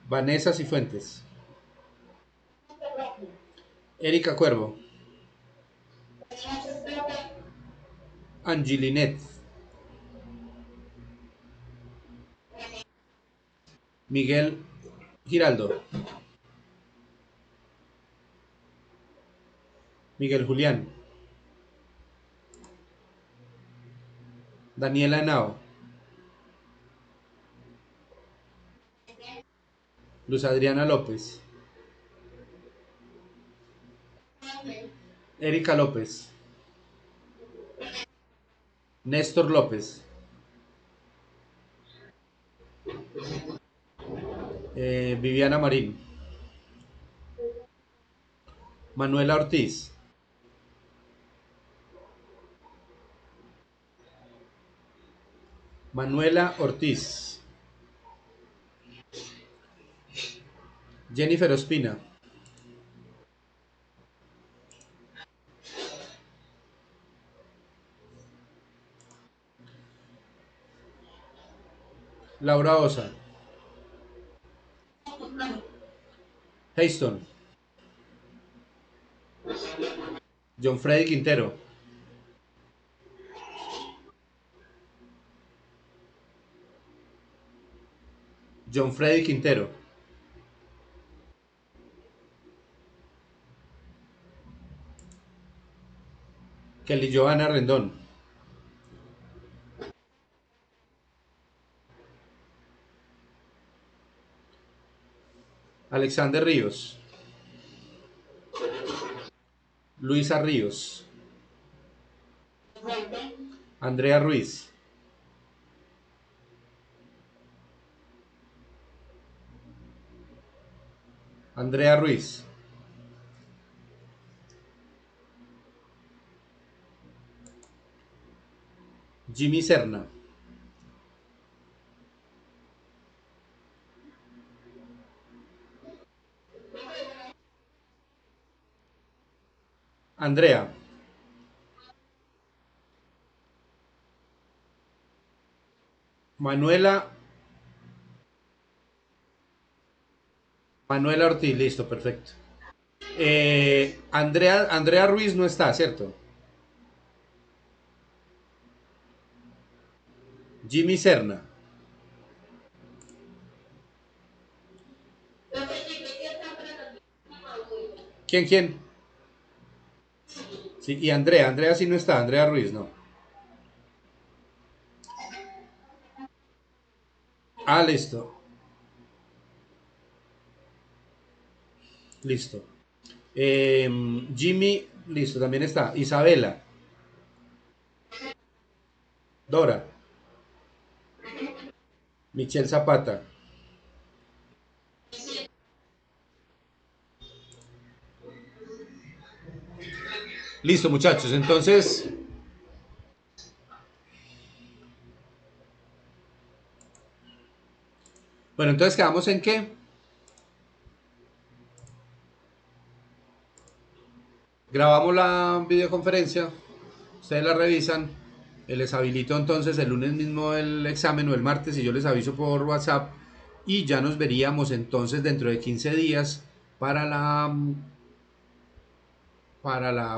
Vanessa Cifuentes, Erika Cuervo, Angelinet, Miguel Giraldo, Miguel Julián, Daniela Henao, Luz Adriana López, Erika López, Néstor López, Viviana Marín, Manuela Ortiz, Manuela Ortiz, Jennifer Ospina, Laura Osa, Hayston, John Freddy Quintero, John Freddy Quintero, Kelly Johanna Rendón, Alexander Ríos, Luisa Ríos, Andrea Ruiz, Andrea Ruiz, Jimmy Serna, Andrea, Manuela, Manuela Ortiz, listo, perfecto. Andrea Ruiz no está, ¿cierto? Jimmy Serna. ¿Quién? Sí, y Andrea sí no está, Andrea Ruiz no. Ah, listo, listo. Jimmy, listo, también está. Isabela, Dora, Michelle Zapata. Listo, muchachos. Entonces, bueno, entonces quedamos en que grabamos la videoconferencia, ustedes la revisan, les habilito entonces el lunes mismo el examen o el martes y yo les aviso por WhatsApp y ya nos veríamos entonces dentro de 15 días para la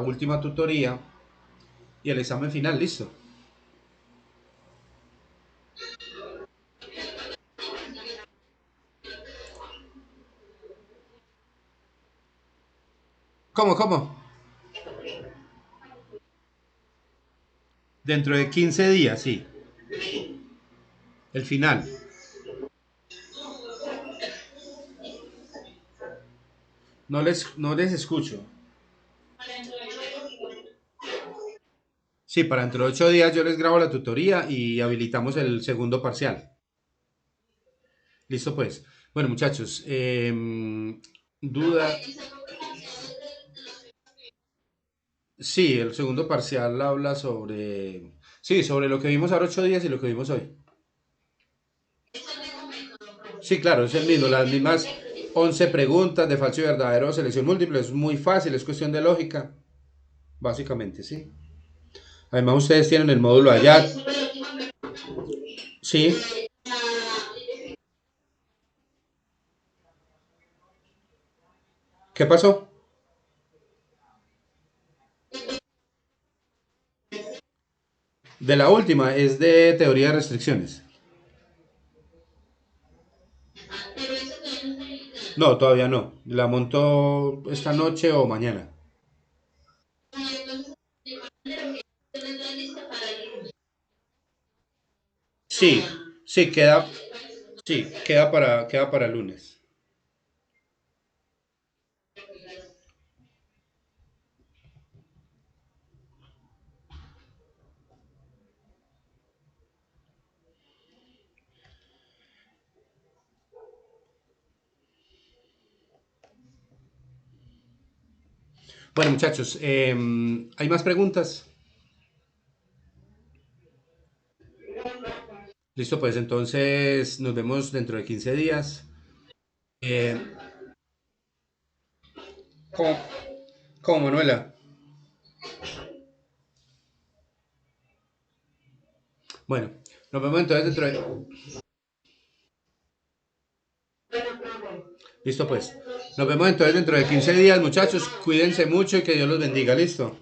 última tutoría y el examen final, listo. ¿Cómo, cómo? Dentro de 15 días, sí, el final. No les escucho. Sí, para dentro de 8 días yo les grabo la tutoría y habilitamos el segundo parcial. Listo, pues. Bueno, muchachos, duda. Sí, el segundo parcial habla sobre. Sí, sobre lo que vimos ahora 8 días y lo que vimos hoy. Sí, claro, es el mismo, las mismas 11 preguntas de falso y verdadero, selección múltiple, es muy fácil, es cuestión de lógica, básicamente, sí. Además, ustedes tienen el módulo allá. Sí, ¿qué pasó? De la última, es de teoría de restricciones. No, todavía no. La monto esta noche o mañana. Sí, sí, queda para el lunes. Bueno, muchachos, ¿hay más preguntas? Listo, pues entonces nos vemos dentro de 15 días. Eh, ¿Cómo, cómo, Manuela? Bueno, nos vemos entonces dentro de... Listo, pues. Nos vemos entonces dentro de 15 días, muchachos. Cuídense mucho y que Dios los bendiga. Listo.